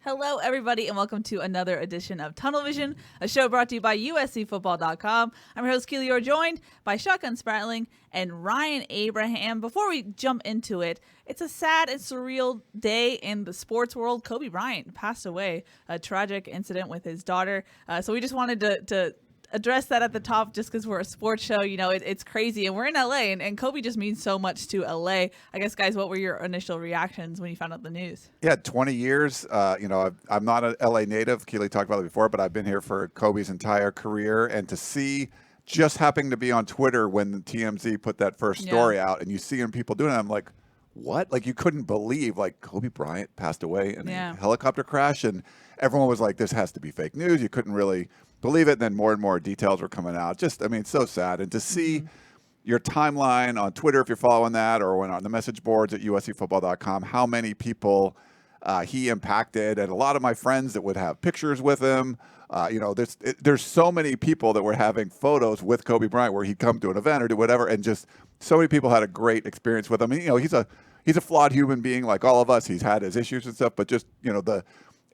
Hello, everybody, and welcome to another edition of Tunnel Vision, a show brought to you by USCFootball.com. I'm your host, Keely Eure, joined by Shotgun Spratling and Ryan Abraham. Before we jump into it, it's a sad and surreal day in the sports world. Kobe Bryant passed away, a tragic incident with his daughter. So we just wanted to address that at the top just because we're a sports show. You know, it's crazy, and we're in LA, and Kobe just means so much to LA. I guess, guys, what were your initial reactions when you found out the news? Yeah, 20 years. I'm not an LA native. Keely talked about it before, but I've been here for Kobe's entire career. And to see just happening to be on Twitter when the TMZ put that first story out, and you see people doing it, I'm like, what? Like, you couldn't believe, like, Kobe Bryant passed away in a helicopter crash, and everyone was like, this has to be fake news. You couldn't really believe it. And then more and more details were coming out. Just, I mean, so sad. And to see your timeline on Twitter, if you're following that, or when on the message boards at USCFootball.com, how many people he impacted, and a lot of my friends that would have pictures with him. There's so many people that were having photos with Kobe Bryant where he'd come to an event or do whatever, and just so many people had a great experience with him. I mean, he's a flawed human being like all of us. He's had his issues and stuff, but just,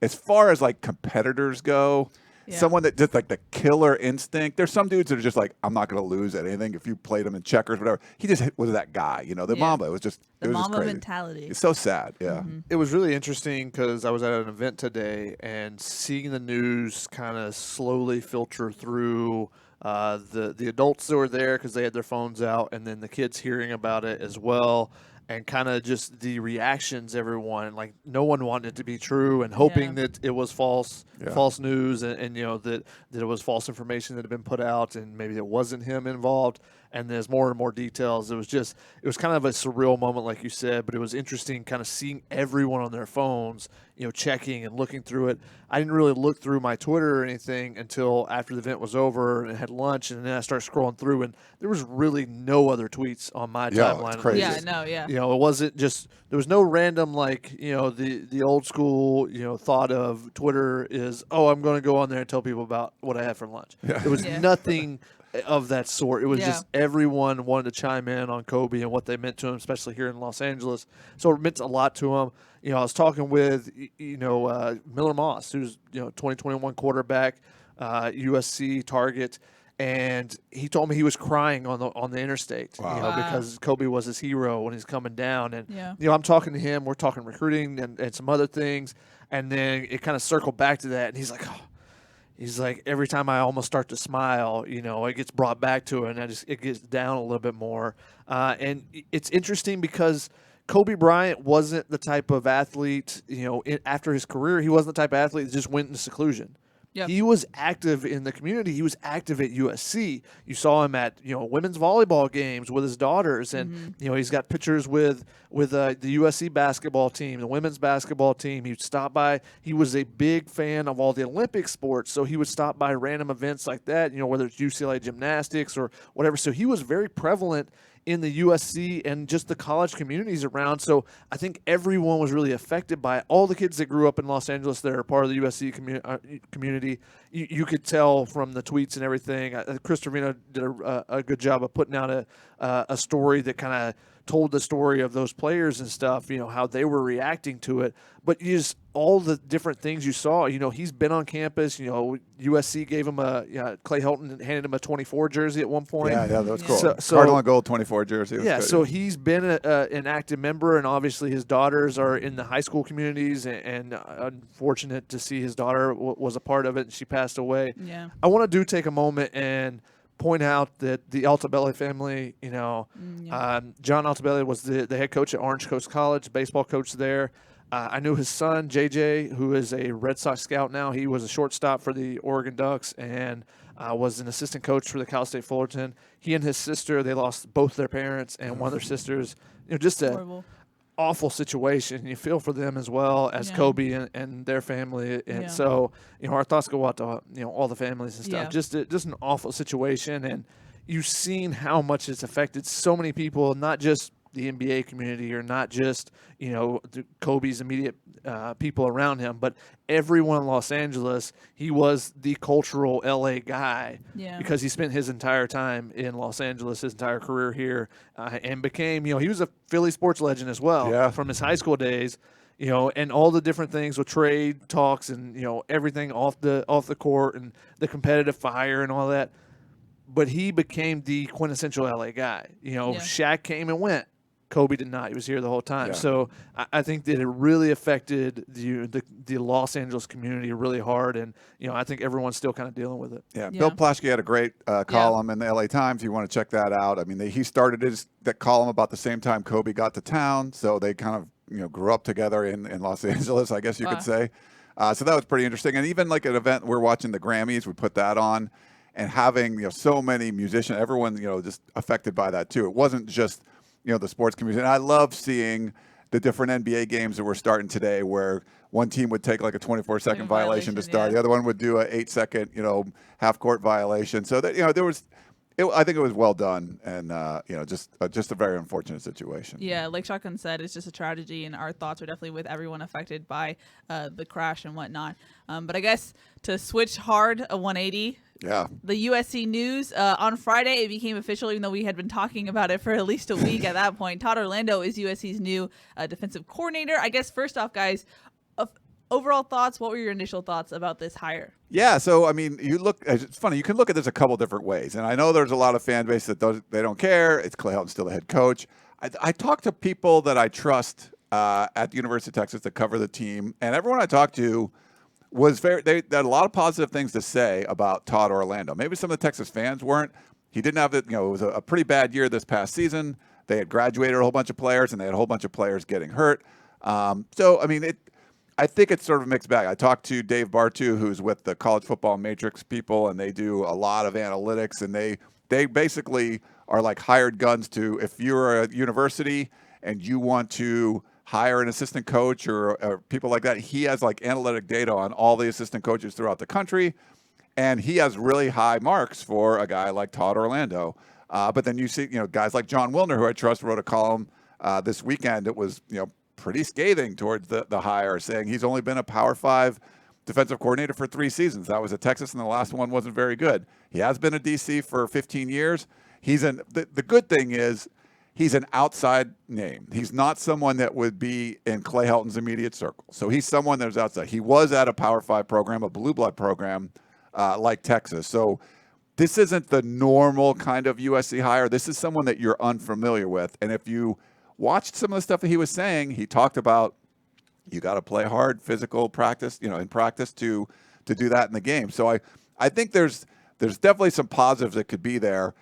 as far as like competitors go, someone that just like the killer instinct. There's some dudes that are just like, I'm not going to lose at anything. If you played him in checkers, whatever. He just was that guy, the Mamba. It was just the Mamba crazy mentality. It's so sad. Yeah. Mm-hmm. It was really interesting because I was at an event today and seeing the news kind of slowly filter through the adults that were there because they had their phones out, and then the kids hearing about it as well. And kind of just the reactions, everyone, like no one wanted it to be true and hoping that it was false news and that it was false information that had been put out and maybe it wasn't him involved. And there's more and more details. It was kind of a surreal moment, like you said, but it was interesting kind of seeing everyone on their phones, checking and looking through it. I didn't really look through my Twitter or anything until after the event was over and had lunch, and then I started scrolling through, and there was really no other tweets on my timeline. It's crazy. It wasn't just, there was no random, like, the old school, thought of Twitter is, oh, I'm going to go on there and tell people about what I had for lunch. Yeah. There was nothing of that sort. It was just everyone wanted to chime in on Kobe and what they meant to him, especially here in Los Angeles. So it meant a lot to him. I was talking with, Miller Moss, who's, 2021 quarterback, USC target, and he told me he was crying on the interstate, because Kobe was his hero when he's coming down. And, I'm talking to him, we're talking recruiting and some other things. And then it kind of circled back to that. And he's like, he's like, every time I almost start to smile, it gets brought back to it, and it gets down a little bit more. And it's interesting because Kobe Bryant wasn't the type of athlete, after his career, he wasn't the type of athlete that just went into seclusion. Yep. He was active in the community. He was active at USC. You saw him at women's volleyball games with his daughters, and he's got pictures with the USC basketball team, the women's basketball team. He'd stop by. He was a big fan of all the Olympic sports, so he would stop by random events like that. Whether it's UCLA gymnastics or whatever. So he was very prevalent in the USC and just the college communities around. So I think everyone was really affected by it. All the kids that grew up in Los Angeles that are part of the USC community, you could tell from the tweets and everything. Chris Trevino did a good job of putting out a story that kind of told the story of those players and stuff, how they were reacting to it. But just all the different things you saw, he's been on campus. USC gave him Clay Helton handed him a 24 jersey at one point. Yeah, that was cool. So Cardinal and Gold 24 jersey. Yeah, so he's been an active member, and obviously his daughters are in the high school communities, and unfortunate to see his daughter was a part of it, and she passed away. Yeah. I want to take a moment and point out that the Altobelli family, John Altobelli was the head coach at Orange Coast College, baseball coach there. I knew his son, JJ, who is a Red Sox scout now. He was a shortstop for the Oregon Ducks and was an assistant coach for the Cal State Fullerton. He and his sister, they lost both their parents and one of their sisters. Just a Horrible. awful situation. You feel for them as well as Kobe and their family. And so, our thoughts go out to, all the families and stuff. Yeah. Just an awful situation. And you've seen how much it's affected so many people, not just the NBA community or not just, Kobe's immediate people around him, but everyone in Los Angeles. He was the cultural LA guy because he spent his entire time in Los Angeles, his entire career here, and became, he was a Philly sports legend as well from his high school days. And all the different things with trade talks and, everything off the court and the competitive fire and all that. But he became the quintessential LA guy. Shaq came and went. Kobe did not. He was here the whole time. Yeah. So I think that it really affected the Los Angeles community really hard. And, I think everyone's still kind of dealing with it. Yeah. Bill Plaschke had a great column in the LA Times. You want to check that out. I mean, he started that column about the same time Kobe got to town. So they kind of, grew up together in Los Angeles, I guess you could say. So that was pretty interesting. And even like an event, we're watching the Grammys, we put that on. And having, so many musicians, everyone, just affected by that too. It wasn't just, the sports community. And I love seeing the different NBA games that we're starting today where one team would take like a 24-second violation to start. The other one would do a 8-second, half-court violation. So that, I think it was well done and, just a very unfortunate situation. Yeah, like Shotgun said, it's just a tragedy, and our thoughts are definitely with everyone affected by the crash and whatnot. But I guess to switch hard a 180, the USC news on Friday, it became official, even though we had been talking about it for at least a week at that point. Todd Orlando is USC's new defensive coordinator. I guess first off, guys, overall thoughts. What were your initial thoughts about this hire? Yeah, so I mean, it's funny. You can look at this a couple different ways, and I know there's a lot of fan base that they don't care. It's Clay Helton's still the head coach. I talk to people that I trust at the University of Texas that cover the team, and everyone I talked to was they had a lot of positive things to say about Todd Orlando. Maybe some of the Texas fans weren't. He didn't have it. It was a pretty bad year this past season. They had graduated a whole bunch of players, and they had a whole bunch of players getting hurt. So I mean, I think it's sort of a mixed bag. I talked to Dave Bartu, who's with the College Football Matrix people, and they do a lot of analytics, and they basically are like hired guns to, if you're a university and you want to hire an assistant coach or people like that, he has like analytic data on all the assistant coaches throughout the country, and he has really high marks for a guy like Todd Orlando. But then you see, guys like John Wilner, who I trust, wrote a column this weekend that was, pretty scathing towards the hire, saying he's only been a Power 5 defensive coordinator for 3 seasons. That was at Texas, and the last one wasn't very good. He has been a DC for 15 years. The good thing is he's an outside name. He's not someone that would be in Clay Helton's immediate circle. So he's someone that's outside. He was at a Power 5 program, a blue blood program like Texas. So this isn't the normal kind of USC hire. This is someone that you're unfamiliar with. And if you watched some of the stuff that he was saying, he talked about you got to play hard, physical practice, in practice to do that in the game. So I think there's definitely some positives that could be there.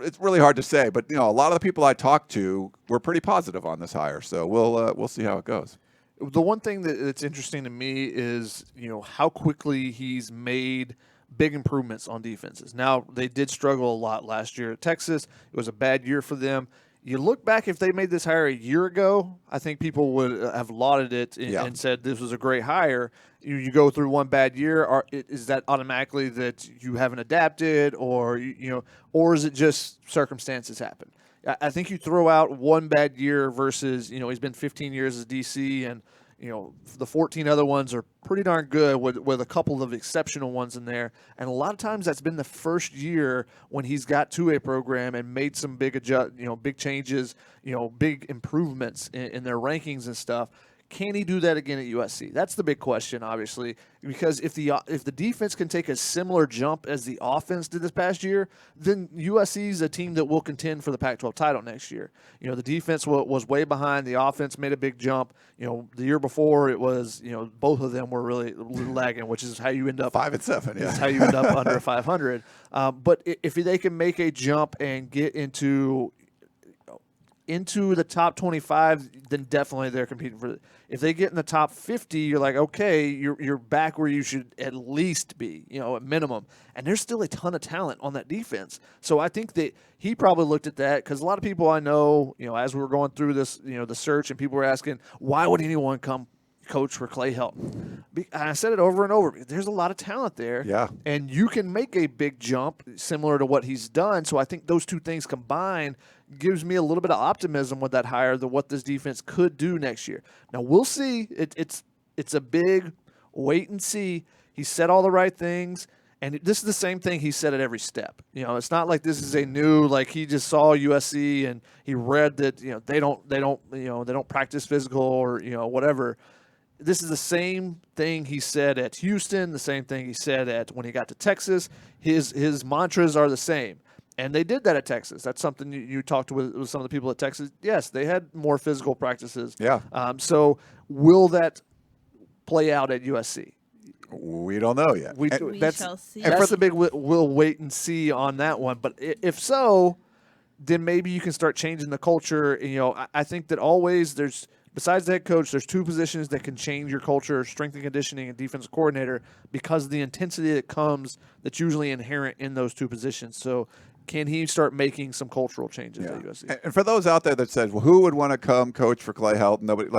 It's really hard to say, but a lot of the people I talked to were pretty positive on this hire. So we'll see how it goes. The one thing that's interesting to me is how quickly he's made big improvements on defenses. Now, they did struggle a lot last year at Texas. It was a bad year for them. You look back, if they made this hire a year ago, I think people would have lauded it and said this was a great hire. You go through one bad year, is that automatically that you haven't adapted, or or is it just circumstances happen? I think you throw out one bad year versus he's been 15 years as DC, and the 14 other ones are pretty darn good with a couple of exceptional ones in there. And a lot of times that's been the first year when he's got to a program and made some big big changes, big improvements in their rankings and stuff. Can he do that again at USC? That's the big question, obviously, because if the defense can take a similar jump as the offense did this past year, then USC is a team that will contend for the Pac-12 title next year. The defense was way behind. The offense made a big jump. The year before it was, both of them were really lagging, which is how you end up 5-7. Yeah, is how you end up under 500. But if they can make a jump and get into into the top 25, then definitely they're competing for it. If they get in the top 50, you're like, okay, you're back where you should at least be, at minimum. And there's still a ton of talent on that defense. So I think that he probably looked at that because a lot of people I know, as we were going through this, the search, and people were asking, why would anyone come coach for Clay Helton? I said it over and over. There's a lot of talent there. Yeah. And you can make a big jump similar to what he's done. So I think those two things combined gives me a little bit of optimism with that hire than what this defense could do next year. Now, we'll see. It's a big wait and see. He said all the right things. And this is the same thing he said at every step. It's not like this is a new, like he just saw USC and he read that, they don't practice physical or, whatever. This is the same thing he said at Houston, the same thing he said when he got to Texas. His mantras are the same. And they did that at Texas. That's something you talked with some of the people at Texas. Yes, they had more physical practices. Yeah. So will that play out at USC? We don't know yet. We shall see. That's the big we'll wait and see on that one. But if so, then maybe you can start changing the culture. I think that always besides the head coach, there's two positions that can change your culture: strength and conditioning and defensive coordinator, because of the intensity that comes that's usually inherent in those two positions. So can he start making some cultural changes at USC? And for those out there that says, well, who would want to come coach for Clay Helton? Nobody.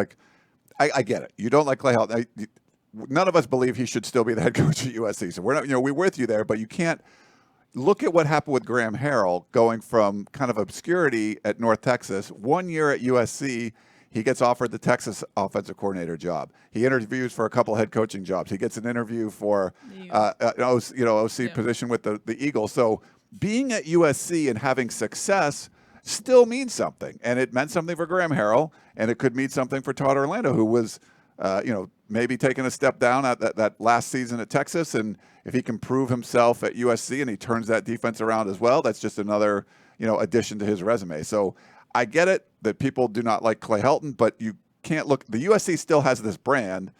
I get it. You don't like Clay Helton. None of us believe he should still be the head coach at USC. So we're not, we're with you there, but you can't look at what happened with Graham Harrell going from kind of obscurity at North Texas. 1 year at USC, he gets offered the Texas offensive coordinator job. He interviews for a couple head coaching jobs. He gets an interview for an OC position with the Eagles. So being at USC and having success still means something. And it meant something for Graham Harrell, and it could mean something for Todd Orlando, who was maybe taking a step down at that last season at Texas. And if he can prove himself at USC and he turns that defense around as well, that's just another, addition to his resume. So I get it that people do not like Clay Helton, but you can't look. The USC still has this brand,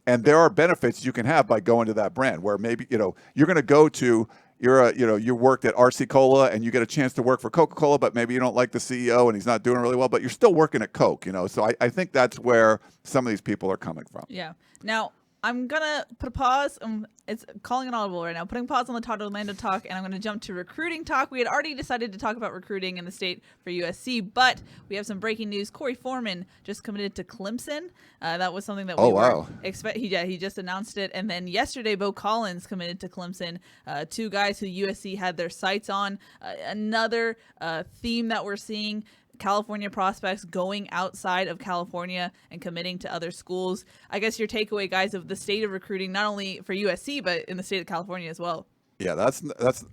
and there are benefits you can have by going to that brand where maybe, you're going to go to, you worked at RC Cola and you get a chance to work for Coca-Cola, but maybe you don't like the CEO and he's not doing really well, but you're still working at Coke, So I think that's where some of these people are coming from. Yeah. Now, I'm going to put a pause. It's calling an audible right now. Putting pause on the Todd Orlando talk, and I'm going to jump to recruiting talk. We had already decided to talk about recruiting in the state for USC, but we have some breaking news. Corey Foreman just committed to Clemson. That was something that we were he just announced it. And then yesterday, Bo Collins committed to Clemson. Two guys who USC had their sights on. Another theme that we're seeing: California prospects going outside of California and committing to other schools. I guess your takeaway, guys, of the state of recruiting, not only for USC, but in the state of California as well. Yeah, that's.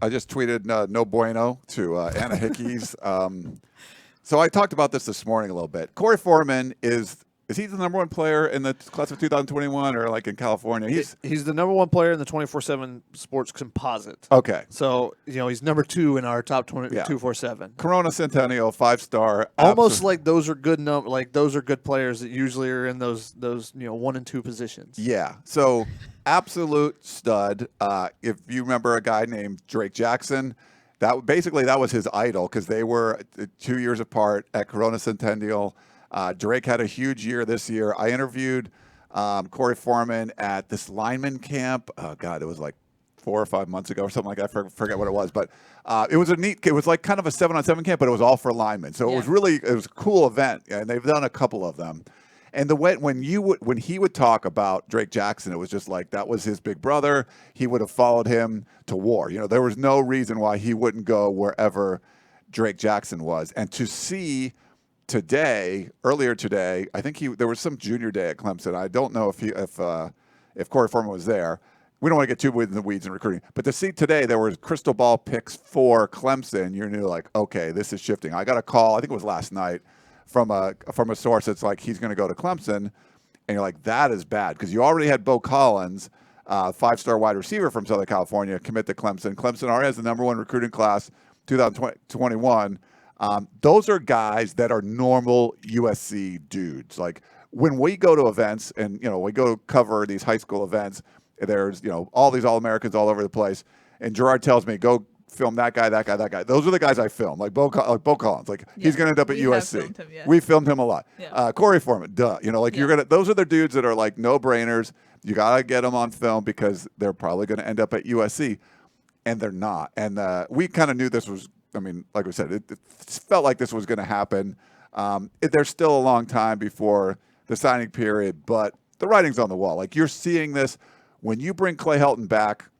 I just tweeted no bueno to Anna Hickey's. So I talked about this morning a little bit. Corey Foreman is he the number one player in the class of 2021 or like in California? He's the number one player in the 24/7 sports composite. Okay. So, he's number 2 in our top 247. Corona Centennial, 5-star. Almost like those are good those are good players that usually are in those 1 and 2 positions. Yeah. So absolute stud. If you remember a guy named Drake Jackson, that was his idol because they were 2 years apart at Corona Centennial. Drake had a huge year this year. I interviewed Corey Foreman at this lineman camp. Oh, God, it was like 4 or 5 months ago or something like that. I forget what it was. But it was it was like kind of a 7-on-7 camp, but it was all for linemen. So it was a cool event. And they've done a couple of them. And when he would talk about Drake Jackson, it was just like that was his big brother. He would have followed him to war. There was no reason why he wouldn't go wherever Drake Jackson was. And to see earlier today, I think there was some junior day at Clemson. I don't know if Corey Foreman was there. We don't want to get too in the weeds in recruiting, but to see today there were crystal ball picks for Clemson. You knew like, okay, this is shifting. I got a call. I think it was last night from a source that's like he's going to go to Clemson, and you're like, that is bad because you already had Bo Collins, 5-star wide receiver from Southern California, commit to Clemson. Clemson already has the number 1 recruiting class 2021. Those are guys that are normal USC dudes. Like when we go to events and, we go cover these high school events, there's, all these All-Americans all over the place. And Gerard tells me, go film that guy, that guy, that guy. Those are the guys I film, like Bo Collins. Like he's going to end up at We have USC. filmed him, yeah. We filmed him a lot. Yeah. Corey Foreman, duh. You're gonna. Those are the dudes that are like no brainers. You got to get them on film because they're probably going to end up at USC, and they're not. And we kind of knew this was. I mean, like we said, it felt like this was going to happen. There's still a long time before the signing period, but the writing's on the wall. Like you're seeing this when you bring Clay Helton back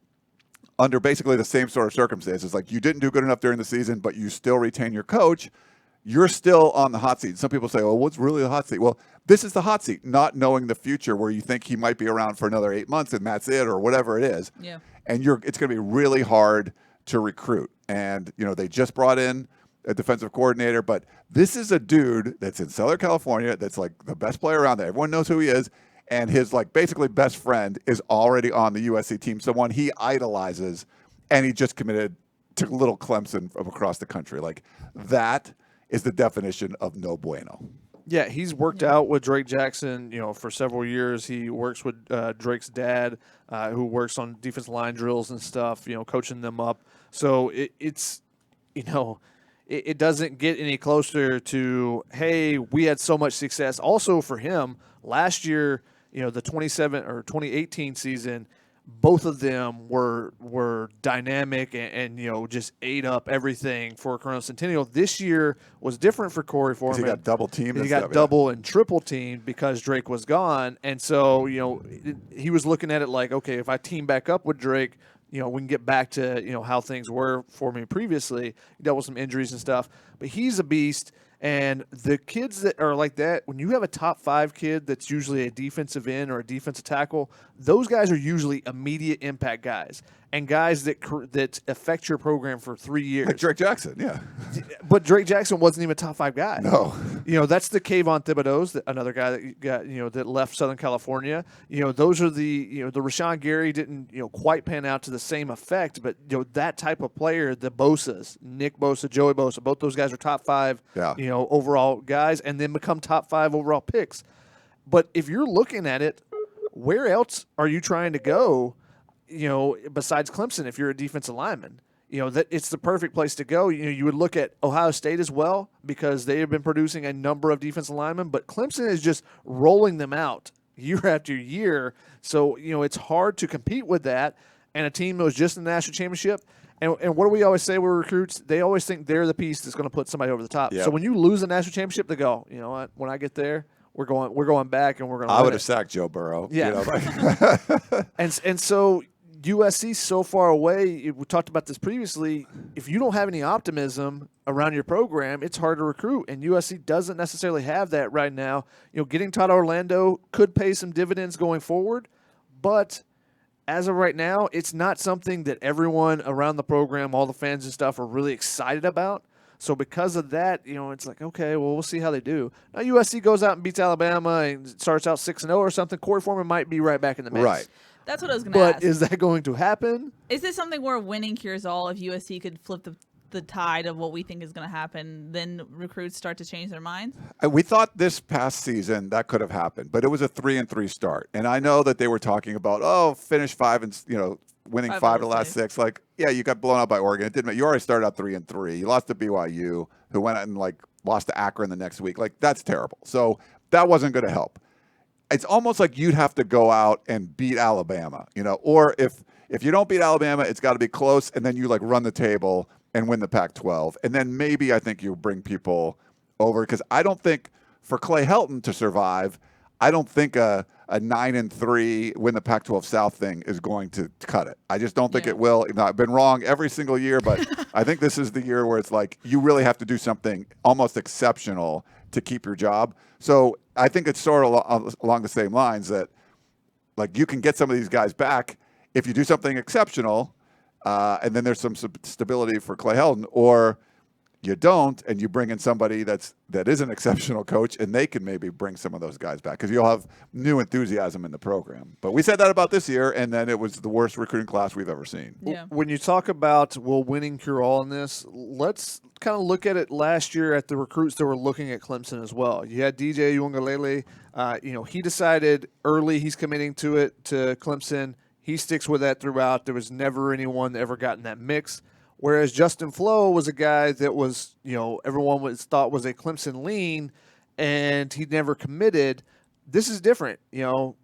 under basically the same sort of circumstances. Like you didn't do good enough during the season, but you still retain your coach. You're still on the hot seat. Some people say, "Oh, what's really the hot seat?" Well, this is the hot seat, not knowing the future, where you think he might be around for another 8 months and that's it, or whatever it is. Yeah. And it's going to be really hard to recruit. And they just brought in a defensive coordinator, but this is a dude that's in Southern California that's like the best player around there. Everyone knows who he is, and his like basically best friend is already on the USC team, someone he idolizes, and he just committed to little Clemson from across the country. Like that is the definition of no bueno. Yeah, he's worked out with Drake Jackson, for several years. He works with Drake's dad, who works on defensive line drills and stuff, coaching them up. So it's it doesn't get any closer to, hey, we had so much success. Also for him, last year, the 2018 season, both of them were dynamic and just ate up everything for Corona Centennial. This year was different for Corey Foreman. He got double teamed. He got double and triple teamed because Drake was gone, and so he was looking at it like, okay, if I team back up with Drake, we can get back to how things were for me previously. He dealt with some injuries and stuff, but he's a beast. And the kids that are like that, when you have a top 5 kid that's usually a defensive end or a defensive tackle, those guys are usually immediate impact guys and guys that affect your program for 3 years. Like Drake Jackson, yeah. But Drake Jackson wasn't even a top 5 guy. No. That's the Kayvon Thibodeau's, another guy that you got, that left Southern California. Those are the Rashawn Gary didn't, quite pan out to the same effect, but, that type of player, the Bosas, Nick Bosa, Joey Bosa, both those guys are top 5, overall guys, and then become top 5 overall picks. But if you're looking at it, where else are you trying to go, besides Clemson if you're a defensive lineman? That it's the perfect place to go. You would look at Ohio State as well because they have been producing a number of defensive linemen, but Clemson is just rolling them out year after year. So, it's hard to compete with that. And a team that was just in the national championship. And what do we always say with recruits? They always think they're the piece that's going to put somebody over the top. Yep. So when you lose a national championship, they go, you know what? When I get there, we're going back and we're going to. I would have sacked Joe Burrow. Yeah. And so USC's so far away. We talked about this previously. If you don't have any optimism around your program, it's hard to recruit. And USC doesn't necessarily have that right now. Getting Todd Orlando could pay some dividends going forward, but as of right now, it's not something that everyone around the program, all the fans and stuff, are really excited about. So because of that, it's like, okay, well, we'll see how they do. Now USC goes out and beats Alabama and starts out 6-0 or something. Corey Foreman might be right back in the mix. Right. That's what I was going to ask. But is that going to happen? Is this something where winning cures all? If USC could flip the tide of what we think is going to happen, then recruits start to change their minds? We thought this past season that could have happened, but it was a 3-3 start. And I know that they were talking about, finish 5 and, winning 5 of the last 6. Like, yeah, you got blown out by Oregon. It didn't matter. You already started out 3-3. You lost to BYU, who went out and lost to Akron the next week. Like, that's terrible. So that wasn't going to help. It's almost like you'd have to go out and beat Alabama, or if you don't beat Alabama, it's got to be close, and then you run the table and win the Pac-12. And then maybe I think you bring people over, because I don't think for Clay Helton to survive, I don't think a 9-3 win the Pac-12 South thing is going to cut it. I just don't think it will. I've been wrong every single year, but I think this is the year where it's like you really have to do something almost exceptional to keep your job. So I think it's sort of along the same lines that you can get some of these guys back if you do something exceptional, and then there's some stability for Clay Helton, or you don't, and you bring in somebody that is an exceptional coach, and they can maybe bring some of those guys back because you'll have new enthusiasm in the program. But we said that about this year, and then it was the worst recruiting class we've ever seen. Yeah. When you talk about will winning cure all in this, let's kind of look at it last year at the recruits that were looking at Clemson as well. You had DJ Uiagalelei. He decided early he's committing to Clemson. He sticks with that throughout. There was never anyone that ever got in that mix. Whereas Justin Flo was a guy that was, everyone thought was a Clemson lean, and he never committed. This is different.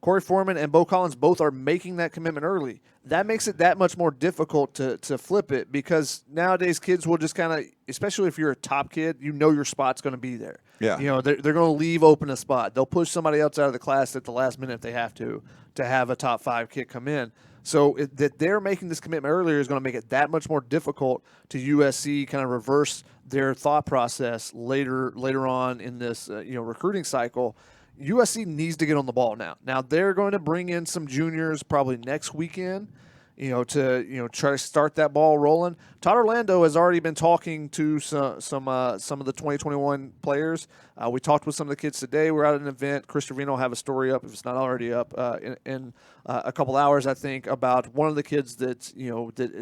Corey Foreman and Bo Collins both are making that commitment early. That makes it that much more difficult to flip it, because nowadays kids will just kind of, especially if you're a top kid, your spot's going to be there. Yeah. They're going to leave open a spot. They'll push somebody else out of the class at the last minute if they have to have a top 5 kid come in. So that they're making this commitment earlier is going to make it that much more difficult to USC kind of reverse their thought process later on in this recruiting cycle. USC needs to get on the ball now. Now they're going to bring in some juniors probably next weekend, to try to start that ball rolling. Todd Orlando has already been talking to some of the 2021 players. We talked with some of the kids today. We're at an event. Chris Trevino will have a story up, if it's not already up, in a couple hours, I think, about one of the kids that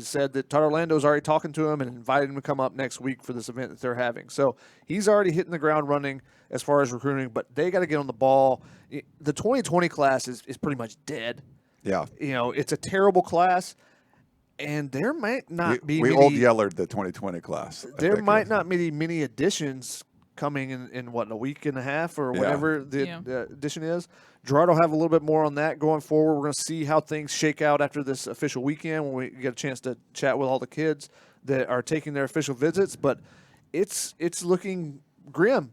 said that Todd Orlando is already talking to him and invited him to come up next week for this event that they're having. So he's already hitting the ground running as far as recruiting, but they got to get on the ball. The 2020 class is pretty much dead. Yeah. It's a terrible class, and there might not be we many, old yellered the 2020 class. There might not be many additions coming in a week and a half or whatever the addition is. Gerard will have a little bit more on that going forward. We're going to see how things shake out after this official weekend when we get a chance to chat with all the kids that are taking their official visits. But it's looking grim,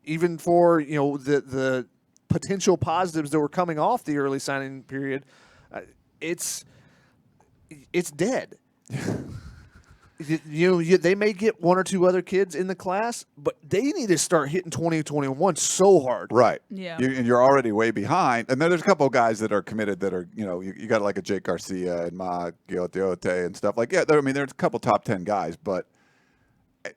even for the potential positives that were coming off the early signing period. It's dead. They may get one or two other kids in the class, but they need to start hitting 2021 so hard. Right. Yeah. And you're already way behind. And then there's a couple of guys that are committed that are, you got like a Jake Garcia and Ma Gioteote and stuff like that. There's a couple top 10 guys, but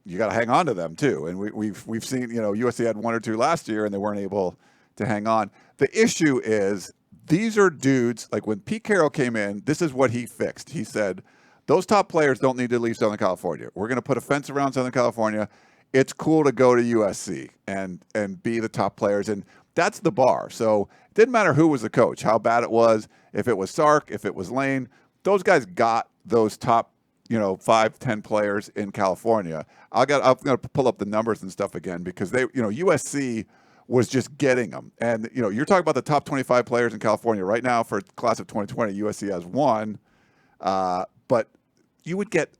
you got to hang on to them too. And we've seen, USC had one or two last year and they weren't able to hang on. The issue is these are dudes, like when Pete Carroll came in, this is what he fixed. He said, those top players don't need to leave Southern California. We're going to put a fence around Southern California. It's cool to go to USC and be the top players. And that's the bar. So it didn't matter who was the coach, how bad it was, if it was Sark, if it was Lane. Those guys got those top 5, 10 players in California. I'm going to pull up the numbers and stuff again because they, USC was just getting them. And, you're talking about the top 25 players in California right now for class of 2020. USC has one, but you would get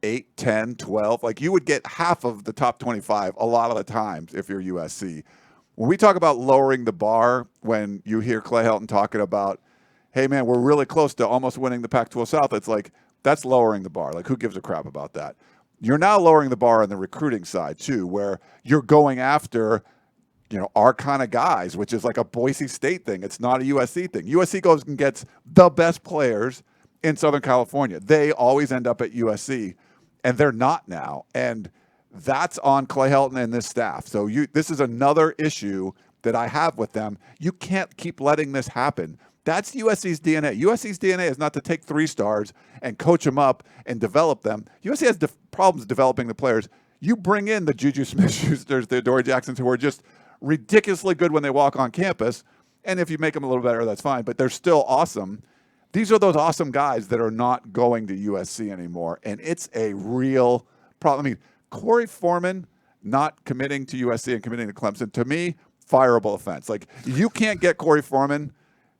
8, 10, 12. Like you would get half of the top 25 a lot of the times if you're USC. When we talk about lowering the bar, when you hear Clay Helton talking about, hey, man, we're really close to almost winning the Pac-12 South, it's like, that's lowering the bar. Like, who gives a crap about that? You're now lowering the bar on the recruiting side, too, where you're going after, our kind of guys, which is like a Boise State thing. It's not a USC thing. USC goes and gets the best players in Southern California. They always end up at USC, and they're not now. And that's on Clay Helton and this staff. So this is another issue that I have with them. You can't keep letting this happen. That's USC's DNA. USC's DNA is not to take 3 stars and coach them up and develop them. USC has problems developing the players. You bring in the Juju Smith-Schusters, the Dory Jacksons, who are just ridiculously good when they walk on campus. And if you make them a little better, that's fine. But they're still awesome. These are those awesome guys that are not going to USC anymore. And it's a real problem. I mean, Corey Foreman not committing to USC and committing to Clemson, to me, fireable offense. Like, you can't get Corey Foreman.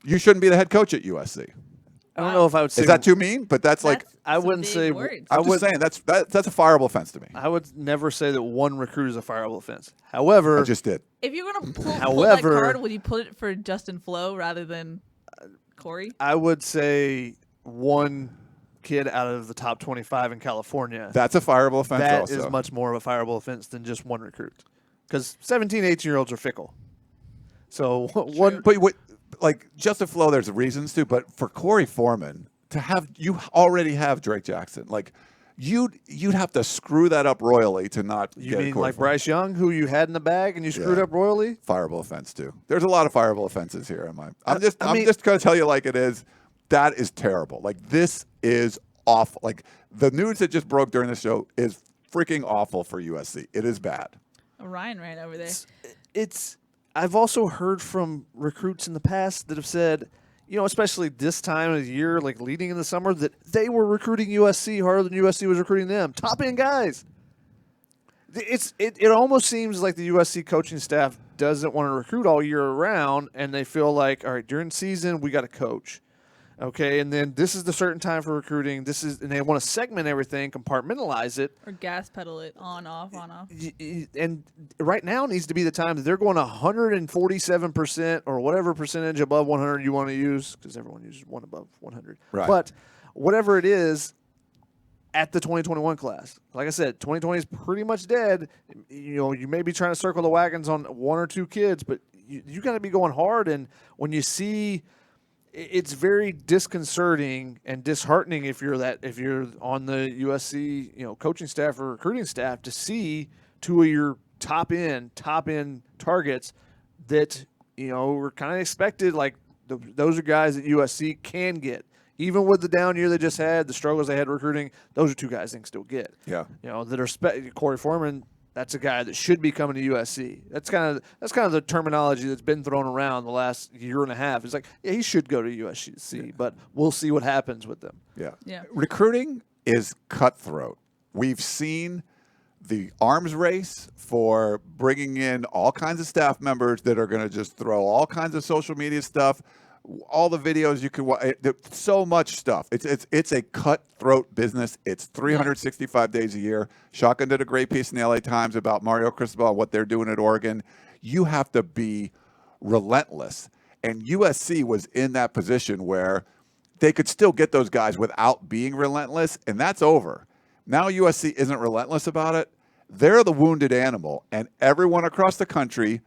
You shouldn't be the head coach at USC. I don't know if I would say. Is that too mean? But that's like, I wouldn't say. Words. I'm just saying that's a fireable offense to me. I would never say that one recruit is a fireable offense. However, I just did. If you're going to pull that card, would you put it for Justin Flo rather than Corey? I would say one kid out of the top 25 in California. That's a fireable offense. That also is much more of a fireable offense than just one recruit, because 17, 18-year-olds are fickle. So one. But like Justin Flo, there's reasons to, but for Corey Foreman to have, you already have Drake Jackson. Like you'd have to screw that up royally to not. You mean like Bryce Young, who you had in the bag and you screwed up royally? Fireable offense too. There's a lot of fireable offenses here. I'm just going to tell you like it is. That is terrible. Like this is awful. Like the news that just broke during the show is freaking awful for USC. It is bad. Ryan right over there. It's I've also heard from recruits in the past that have said, especially this time of the year, like leading in the summer, that they were recruiting USC harder than USC was recruiting them. Top end guys. It almost seems like the USC coaching staff doesn't want to recruit all year round, and they feel like, all right, during season we got to coach. Okay, and then this is the certain time for recruiting. And they want to segment everything, compartmentalize it, or gas pedal it on off. And right now needs to be the time that they're going 147% or whatever percentage above 100 you want to use, because everyone uses one above 100. Right. But whatever it is, at the 2021 class, like I said, 2020 is pretty much dead. You may be trying to circle the wagons on one or two kids, but you got to be going hard. And when you see. It's very disconcerting and disheartening if you're on the USC coaching staff or recruiting staff to see two of your top end targets that were kind of expected. Like those are guys that USC can get, even with the down year they just had, the struggles they had recruiting. Those are two guys they can still get. Yeah, that are Corey Foreman. That's a guy that should be coming to USC. That's kind of the terminology that's been thrown around the last year and a half. It's like, yeah, he should go to USC, but we'll see what happens with them. Yeah. Recruiting is cutthroat. We've seen the arms race for bringing in all kinds of staff members that are going to just throw all kinds of social media stuff, all the videos you can watch, so much stuff. It's a cutthroat business. It's 365 days a year. Shotgun did a great piece in the LA Times about Mario Cristobal and what they're doing at Oregon. You have to be relentless. And USC was in that position where they could still get those guys without being relentless, and that's over. Now USC isn't relentless about it. They're the wounded animal, and everyone across the country,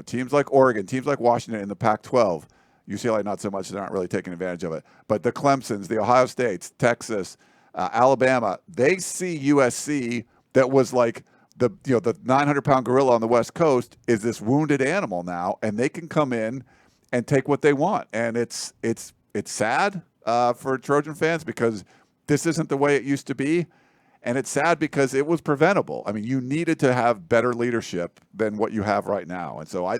teams like Oregon, teams like Washington in the Pac-12, UCLA not so much, they're not really taking advantage of it. But the Clemsons, the Ohio States, Texas, Alabama, they see USC that was like the 900-pound gorilla on the West Coast is this wounded animal now, and they can come in and take what they want. And it's sad for Trojan fans because this isn't the way it used to be. And it's sad because it was preventable. I mean, you needed to have better leadership than what you have right now. And so, I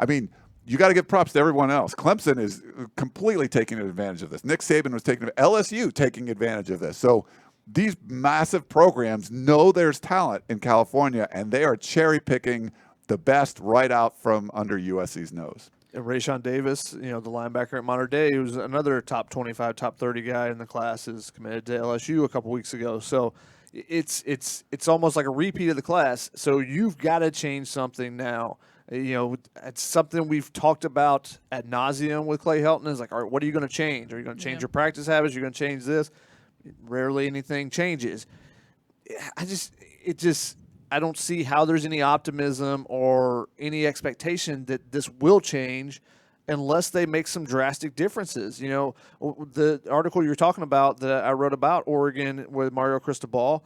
mean, you got to give props to everyone else. Clemson is completely taking advantage of this. Nick Saban was LSU taking advantage of this. So these massive programs know there's talent in California, and they are cherry picking the best right out from under USC's nose. Rayshawn Davis, the linebacker at Mater Dei, who's another top 25, top 30 guy in the class, is committed to LSU a couple weeks ago. So it's almost like a repeat of the class. So you've got to change something now. It's something we've talked about ad nauseum with Clay Helton. Is like, all right, what are you going to change? Are you going to change your practice habits? You're going to change this? Rarely anything changes. I don't see how there's any optimism or any expectation that this will change unless they make some drastic differences. The article you're talking about that I wrote about Oregon with Mario Cristobal,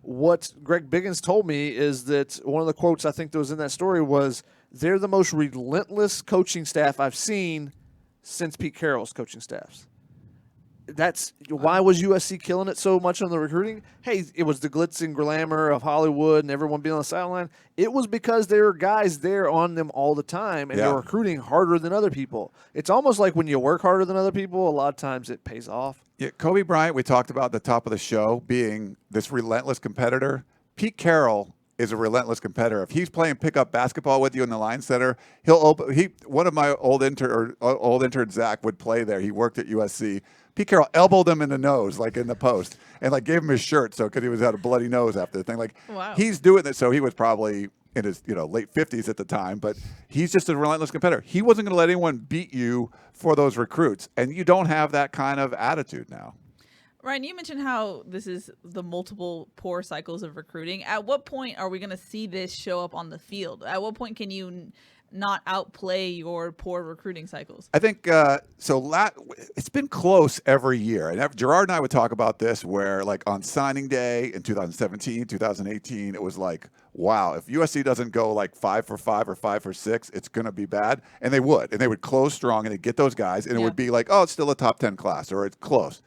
what Greg Biggins told me is that one of the quotes I think that was in that story was, they're the most relentless coaching staff I've seen since Pete Carroll's coaching staffs. That's why was USC killing it so much on the recruiting? Hey, it was the glitz and glamour of Hollywood and everyone being on the sideline. It was because there were guys there on them all the time, and they're recruiting harder than other people. It's almost like when you work harder than other people, a lot of times it pays off. Yeah, Kobe Bryant, we talked about at the top of the show, being this relentless competitor. Pete Carroll is a relentless competitor. If he's playing pickup basketball with you in the line center, one of my old intern Zach would play there. He worked at USC. Pete Carroll elbowed him in the nose, like in the post, and like gave him his shirt because he had a bloody nose after the thing. Like he's doing this, so he was probably in his late 50s at the time, but he's just a relentless competitor. He wasn't going to let anyone beat you for those recruits, and you don't have that kind of attitude now. Ryan, you mentioned how this is the multiple poor cycles of recruiting. At what point are we going to see this show up on the field? At what point can you not outplay your poor recruiting cycles? I think it's been close every year. And Gerard and I would talk about this where, like, on signing day in 2017, 2018, it was like, wow, if USC doesn't go like 5 for 5 or 5 for 6, it's going to be bad. And they would. And they would close strong and they'd get those guys. And it would be like, oh, it's still a top 10 class or it's close.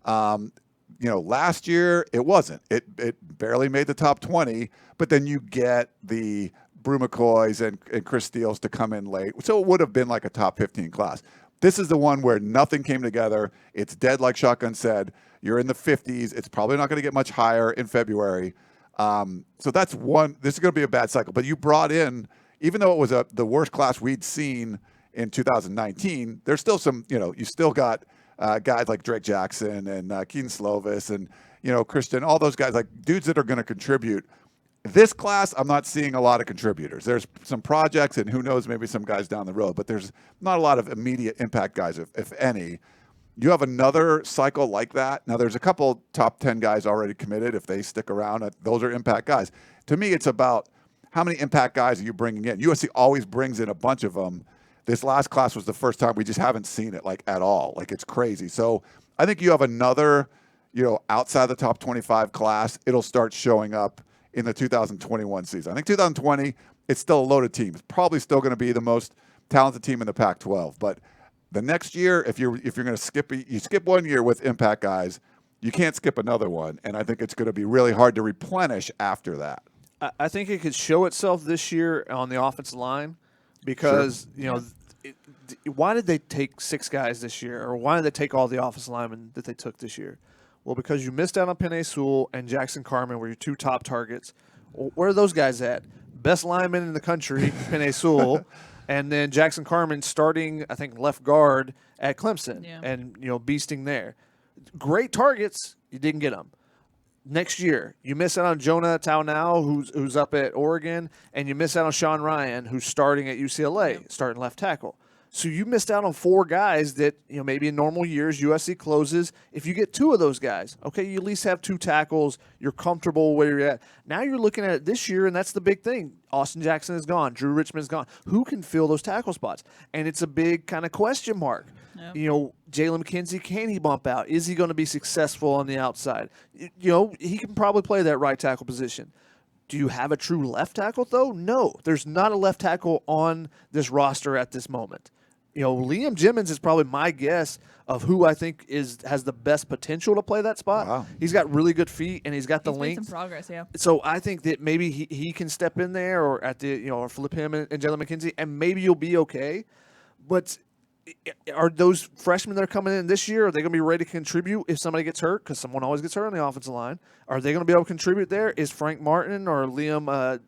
Last year it wasn't. It barely made the top 20, but then you get the Brew McCoys and Chris Steele's to come in late. So it would have been like a top 15 class. This is the one where nothing came together. It's dead, like Shotgun said. You're in the 50s. It's probably not going to get much higher in February. So that's one. This is going to be a bad cycle. But you brought in, even though it was the worst class we'd seen in 2019, there's still some, you still got guys like Drake Jackson and Keaton Slovis and, Christian, all those guys, like dudes that are going to contribute. This class, I'm not seeing a lot of contributors. There's some projects and who knows, maybe some guys down the road, but there's not a lot of immediate impact guys, if any. You have another cycle like that. Now, there's a couple top 10 guys already committed. If they stick around, those are impact guys. To me, it's about how many impact guys are you bringing in? USC always brings in a bunch of them. This last class was the first time we just haven't seen it at all. It's crazy. So I think you have another, outside the top 25 class. It'll start showing up in the 2021 season. I think 2020, it's still a loaded team. It's probably still going to be the most talented team in the Pac-12. But the next year, if you're going to skip 1 year with impact guys, you can't skip another one. And I think it's going to be really hard to replenish after that. I think it could show itself this year on the offensive line because, why did they take 6 guys this year? Or why did they take all the offensive linemen that they took this year? Well, because you missed out on Penei Sewell and Jackson Carman were your 2 top targets. Well, where are those guys at? Best lineman in the country, Penei Sewell, and then Jackson Carman starting, I think, left guard at Clemson and, beasting there. Great targets. You didn't get them. Next year, you miss out on Jonah Taunau, who's up at Oregon, and you miss out on Sean Ryan, who's starting at UCLA, starting left tackle. So you missed out on 4 guys that, maybe in normal years, USC closes. If you get 2 of those guys, okay, you at least have 2 tackles. You're comfortable where you're at. Now you're looking at it this year, and that's the big thing. Austin Jackson is gone. Drew Richmond is gone. Who can fill those tackle spots? And it's a big kind of question mark. Yep. Jalen McKenzie, can he bump out? Is he going to be successful on the outside? He can probably play that right tackle position. Do you have a true left tackle, though? No. There's not a left tackle on this roster at this moment. Liam Jimmons is probably my guess of who I think has the best potential to play that spot. Wow. He's got really good feet and he's got the made length. some progress, yeah. So I think that maybe he can step in there or at the or flip him and Jalen McKenzie and maybe you'll be okay. But are those freshmen that are coming in this year, are they going to be ready to contribute if somebody gets hurt? Because someone always gets hurt on the offensive line. Are they going to be able to contribute there? Is Frank Martin or Liam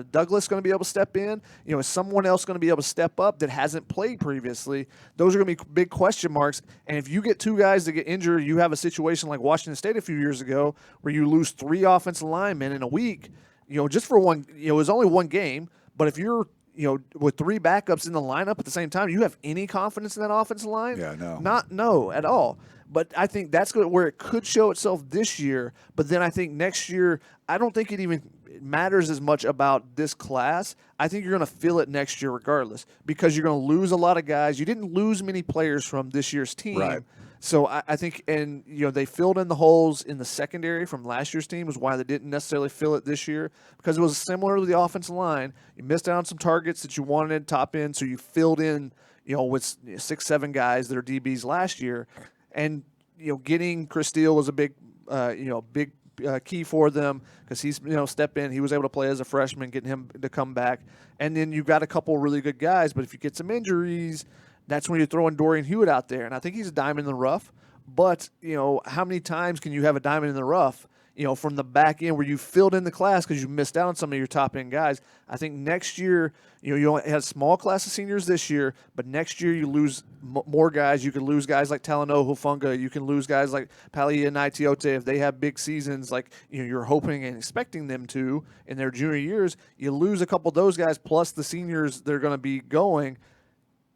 Douglas going to be able to step in? Is someone else going to be able to step up that hasn't played previously? Those are going to be big question marks. And if you get 2 guys that get injured, you have a situation like Washington State a few years ago where you lose 3 offensive linemen in a week, just for one, it was only 1 game. But if you're with 3 backups in the lineup at the same time, you have any confidence in that offensive line? Yeah, no. No, at all. But I think that's where it could show itself this year. But then I think next year, I don't think it even matters as much about this class. I think you're going to feel it next year regardless because you're going to lose a lot of guys. You didn't lose many players from this year's team. Right. So I think, and they filled in the holes in the secondary from last year's team was why they didn't necessarily fill it this year because it was similar to the offensive line. You missed out on some targets that you wanted top end, so you filled in, with 6-7 guys that are DBs last year, and getting Chris Steele was a big key for them because he's step in. He was able to play as a freshman, getting him to come back, and then you've got a couple really good guys. But if you get some injuries, that's when you're throwing Dorian Hewitt out there. And I think he's a diamond in the rough. But, how many times can you have a diamond in the rough, from the back end where you filled in the class because you missed out on some of your top-end guys? I think next year, you only had a small class of seniors this year, but next year you lose more guys. You could lose guys like Talanoa Hufanga. You can lose guys like Palia Naitiote if they have big seasons like you're hoping and expecting them to in their junior years. You lose a couple of those guys plus the seniors that are going to be going.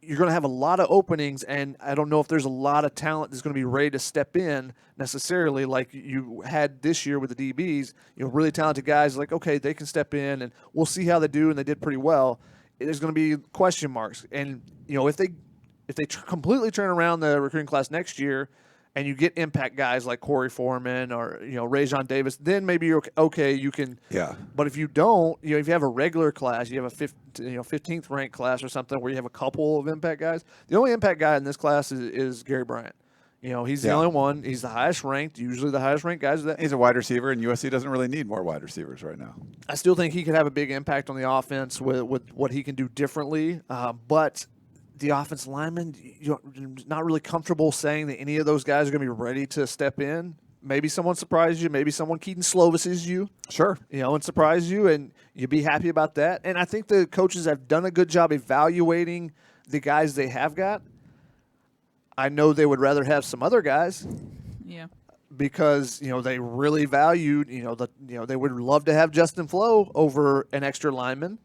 You're going to have a lot of openings, and I don't know if there's a lot of talent that's going to be ready to step in necessarily like you had this year with the DBs. Really talented guys like, okay, they can step in, and we'll see how they do, and they did pretty well. There's going to be question marks. And, if they completely turn around the recruiting class next year and you get impact guys like Corey Foreman or, Rajon Davis, then maybe you're okay, you can. Yeah. But if you don't, if you have a regular class, you have a 15th ranked class or something where you have a couple of impact guys. The only impact guy in this class is Gary Bryant. He's the only one. He's the highest ranked, usually the highest ranked guys. He's a wide receiver, and USC doesn't really need more wide receivers right now. I still think he could have a big impact on the offense with what he can do differently. But the offensive linemen, you're not really comfortable saying that any of those guys are going to be ready to step in. Maybe someone surprises you. Maybe someone Keaton Slovises you. Sure. And surprise you, and you'd be happy about that. And I think the coaches have done a good job evaluating the guys they have got. I know they would rather have some other guys. Yeah. Because they really valued they would love to have Justin Flo over an extra lineman,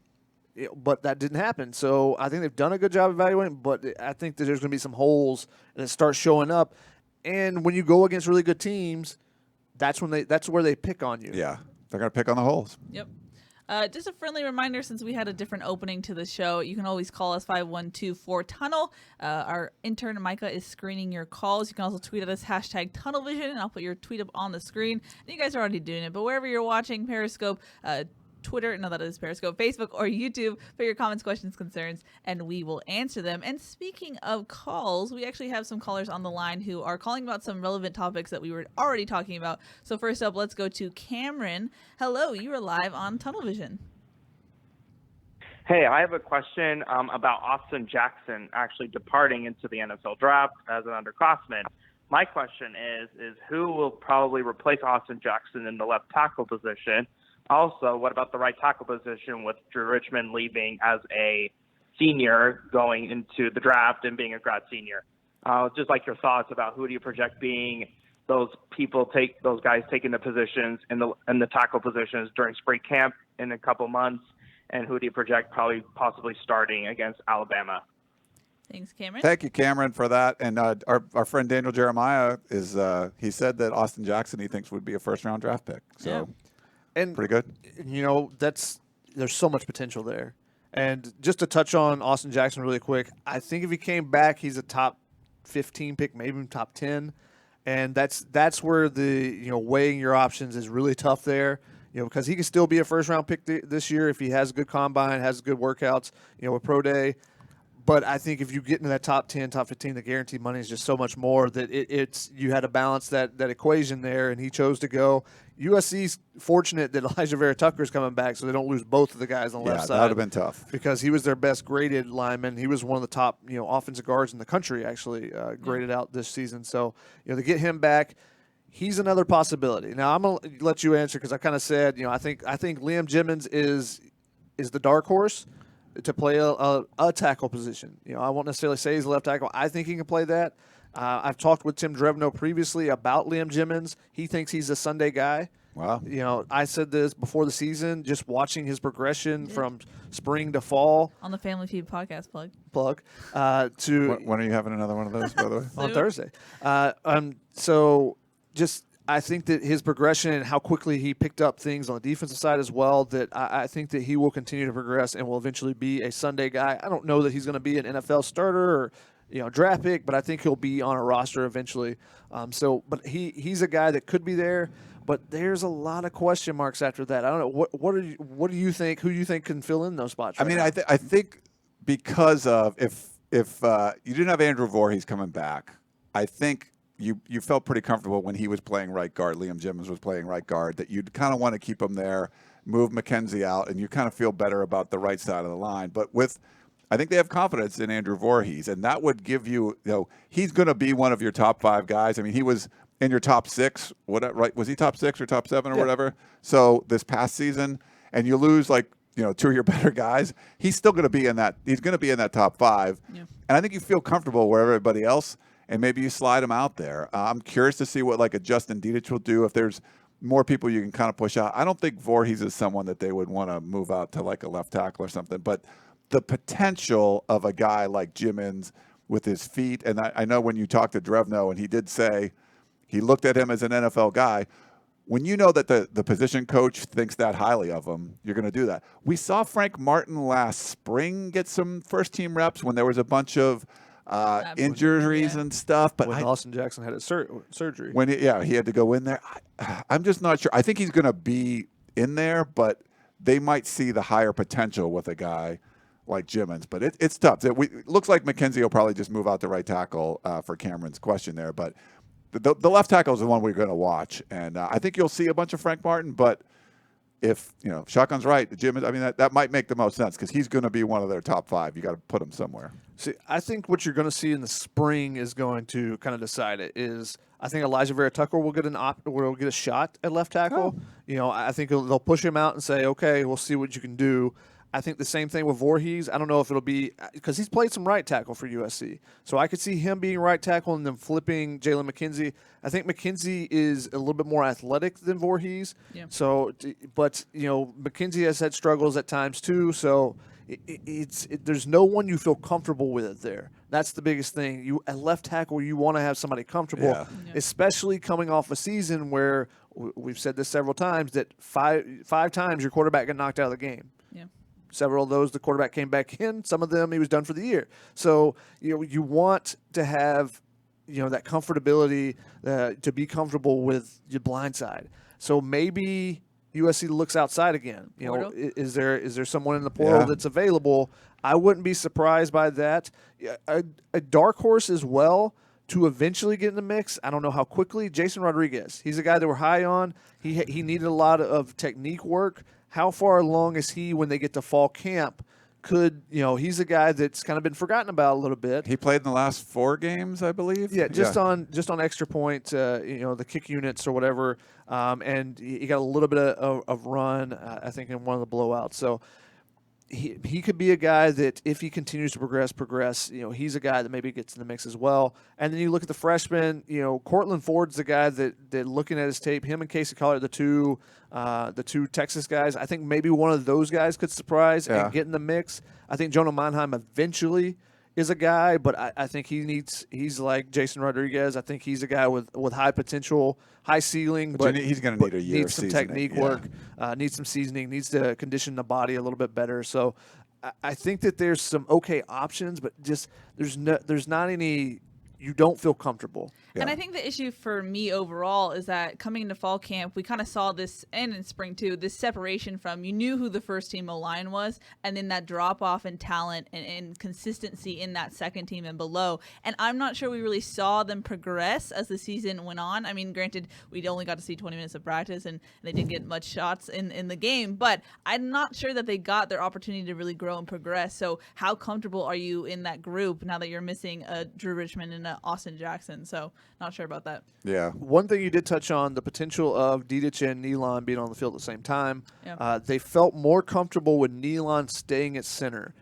but that didn't happen. So I think they've done a good job evaluating, but I think that there's going to be some holes and it starts showing up. And when you go against really good teams, that's where they pick on you. Yeah, they're going to pick on the holes. Yep. Just a friendly reminder, since we had a different opening to the show, you can always call us 512-4TUNNEL. Our intern, Micah, is screening your calls. You can also tweet at us, #TunnelVision, and I'll put your tweet up on the screen. And you guys are already doing it, but wherever you're watching, Periscope, Twitter, no, that is Periscope, Facebook, or YouTube, put your comments, questions, concerns, and we will answer them. And speaking of calls, we actually have some callers on the line who are calling about some relevant topics that we were already talking about. So first up, let's go to Cameron. Hello, you are live on Tunnel Vision. Hey, I have a question about Austin Jackson actually departing into the NFL draft as an underclassman. My question is who will probably replace Austin Jackson in the left tackle position? Also, what about the right tackle position with Drew Richmond leaving as a senior going into the draft and being a grad senior? Just like your thoughts about who do you project being those guys taking the positions in the tackle positions during spring camp in a couple months, and who do you project possibly starting against Alabama? Thanks, Cameron. Thank you, Cameron, for that. And our friend Daniel Jeremiah he said that Austin Jackson he thinks would be a first-round draft pick. So. Yeah. And pretty good. There's so much potential there. And just to touch on Austin Jackson really quick, I think if he came back, he's a top 15 pick, maybe even top 10. And that's where the weighing your options is really tough there. Because he can still be a first round pick this year if he has a good combine, has good workouts, with pro day. But I think if you get into that top 10, top 15, the guaranteed money is just so much more that you had to balance that equation there, and he chose to go. USC's fortunate that Elijah Vera Tucker is coming back, so they don't lose both of the guys on the left side. Yeah, that would have been tough. Because he was their best graded lineman. He was one of the top offensive guards in the country, actually, graded out this season. So to get him back, he's another possibility. Now, I'm going to let you answer because I kind of said, I think Liam Jimmons is the dark horse to play a tackle position. I won't necessarily say he's a left tackle. I think he can play that. I've talked with Tim Drevno previously about Liam Jimmons. He thinks he's a Sunday guy. Wow. I said this before the season, just watching his progression from spring to fall. On the Family Feud podcast plug. When are you having another one of those, by the way? On Thursday. So just I think that his progression and how quickly he picked up things on the defensive side as well, that I think that he will continue to progress and will eventually be a Sunday guy. I don't know that he's going to be an NFL starter or draft pick, but I think he'll be on a roster eventually. But he's a guy that could be there, but there's a lot of question marks after that. I don't know. What do you think? Who do you think can fill in those spots? Right now? I think because of if you didn't have Andrew Voorhees coming back, I think you felt pretty comfortable when he was playing right guard. Liam Jimmons was playing right guard. That you'd kind of want to keep him there, move McKenzie out, and you kind of feel better about the right side of the line. But I think they have confidence in Andrew Voorhees, and that would give you, he's going to be one of your top 5 guys. I mean, he was in your top 6. Right? Was he top 6 or top 7 or whatever? So this past season, and you lose 2 of your better guys, he's still going to be in that. He's going to be in that top 5, and I think you feel comfortable where everybody else, and maybe you slide him out there. I'm curious to see what a Justin Dedich will do if there's more people you can kind of push out. I don't think Voorhees is someone that they would want to move out to a left tackle or something, but the potential of a guy like Jimmons with his feet, and I know when you talked to Drevno, and he did say he looked at him as an NFL guy. When you know that the position coach thinks that highly of him, you're going to do that. We saw Frank Martin last spring get some first-team reps when there was a bunch of injuries and stuff. But when Austin Jackson had his surgery. When he had to go in there. I'm just not sure. I think he's going to be in there, but they might see the higher potential with a guy like Jimmons. But it's tough. It looks like McKenzie will probably just move out to right tackle for Cameron's question there. But the left tackle is the one we're going to watch. And I think you'll see a bunch of Frank Martin. But if Shotgun's right, Jimmons, that might make the most sense because he's going to be one of their top 5. You got to put him somewhere. See, I think what you're going to see in the spring is going to kind of decide it. I think Elijah Vera Tucker will get a shot at left tackle. I think they'll push him out and say, okay, we'll see what you can do. I think the same thing with Voorhees. I don't know if it'll be because he's played some right tackle for USC, so I could see him being right tackle and then flipping Jalen McKenzie. I think McKenzie is a little bit more athletic than Voorhees. Yeah. So, but McKenzie has had struggles at times too. So. There's no one you feel comfortable with it there. That's the biggest thing. At left tackle, you want to have somebody comfortable, especially coming off a season where we've said this several times that five times your quarterback got knocked out of the game. Yeah. Several of those, the quarterback came back in. Some of them, he was done for the year. So you want to have that comfortability to be comfortable with your blind side. So maybe USC looks outside again. Is there someone in the portal that's available? I wouldn't be surprised by that. A dark horse as well to eventually get in the mix. I don't know how quickly. Jason Rodriguez. He's a guy that we're high on. He needed a lot of technique work. How far along is he when they get to fall camp? He's a guy that's kind of been forgotten about a little bit. He played in the last 4 games, I believe. Yeah, just on extra point, the kick units or whatever, and he got a little bit of run, I think, in one of the blowouts. So he could be a guy that if he continues to progress, he's a guy that maybe gets in the mix as well. And then you look at the freshmen, Cortland Ford's the guy that looking at his tape, him and Casey Collier, the two Texas guys, I think maybe one of those guys could surprise and get in the mix. I think Jonah Mannheim eventually is a guy, but I think he's like Jason Rodriguez. I think he's a guy with high potential, high ceiling, but he's going to need a year. Needs some technique work, needs some seasoning, needs to condition the body a little bit better. So I think that there's some okay options, but just there's not any you don't feel comfortable. Yeah. And I think the issue for me overall is that coming into fall camp, we kind of saw this, and in spring too, this separation from you knew who the first team O-line was, and then that drop off in talent and consistency in that second team and below. And I'm not sure we really saw them progress as the season went on. I mean, granted, we only got to see 20 minutes of practice, and they didn't get much shots in the game, but I'm not sure that they got their opportunity to really grow and progress. So how comfortable are you in that group now that you're missing a Drew Richmond and a Austin Jackson? So not sure about that. Yeah. One thing you did touch on, the potential of Didich and Nealon being on the field at the same time. Yeah. They felt more comfortable with Nealon staying at center.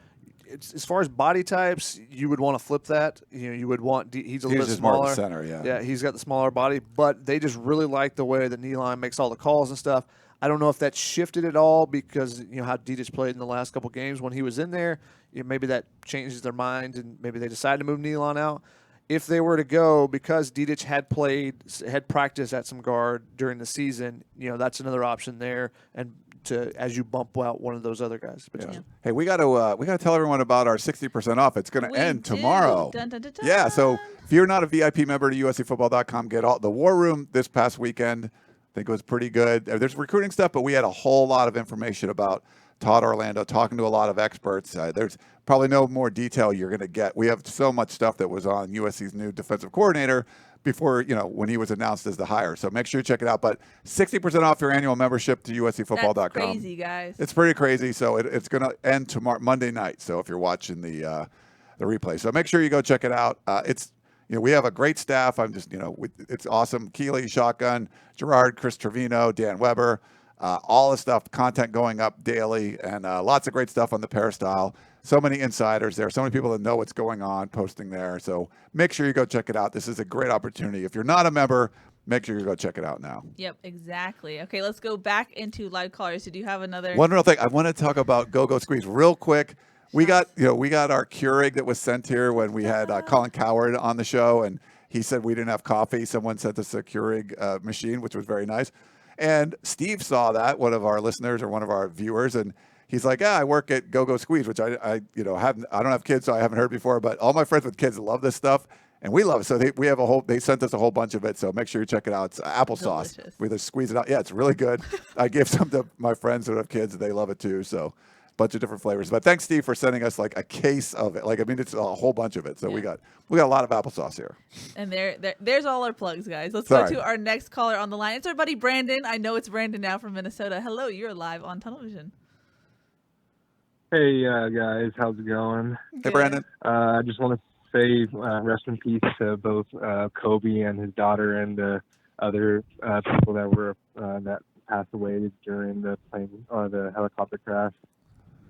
As far as body types, you would want to flip that. You would want he's a little bit smaller. More at center, Yeah, he's got the smaller body, but they just really like the way that Nealon makes all the calls and stuff. I don't know if that shifted at all because how Didich played in the last couple games when he was in there. Maybe that changes their mind and maybe they decide to move Nealon out. If they were to go, because Didich had practiced at some guard during the season, that's another option there. And as you bump out one of those other guys. Yeah. Hey, we got to tell everyone about our 60% off. It's going to end tomorrow. Dun, dun, dun, dun. Yeah, so if you're not a VIP member to USCFootball.com, get all the War Room this past weekend. I think it was pretty good. There's recruiting stuff, but we had a whole lot of information about Todd Orlando, talking to a lot of experts. There's probably no more detail you're going to get. We have so much stuff that was on USC's new defensive coordinator before, when he was announced as the hire. So make sure you check it out. But 60% off your annual membership to USCFootball.com. That's crazy, guys. It's pretty crazy. So it's going to end tomorrow, Monday night. So if you're watching the replay, so make sure you go check it out. We have a great staff. It's awesome. Keely, Shotgun, Gerard, Chris Trevino, Dan Weber. All the stuff, content going up daily, and lots of great stuff on the Peristyle. So many insiders there, so many people that know what's going on posting there. So make sure you go check it out. This is a great opportunity. If you're not a member, make sure you go check it out now. Yep, exactly. Okay, let's go back into live callers. Did you have another? One real thing. I want to talk about Go Squeeze real quick. We got our Keurig that was sent here when we had Colin Coward on the show, and he said we didn't have coffee. Someone sent us a Keurig machine, which was very nice. And Steve saw that, one of our listeners or one of our viewers, and he's like, I work at Go Squeeze, which I don't have kids, so I haven't heard before, but all my friends with kids love this stuff, and we love it. So they sent us a whole bunch of it, so make sure you check it out. It's applesauce. Delicious. We just squeeze it out. Yeah, it's really good. I give some to my friends who have kids, and they love it too, so bunch of different flavors. But thanks, Steve, for sending us like a case of it. It's a whole bunch of it. So we got a lot of applesauce here. And there's all our plugs, guys. Let's go to our next caller on the line. It's our buddy Brandon. I know it's Brandon now from Minnesota. Hello, you're live on Tunnel Vision. Hey, guys, how's it going? Hey, Brandon. I just want to say rest in peace to both Kobe and his daughter and the other people that were that passed away during the plane or the helicopter crash.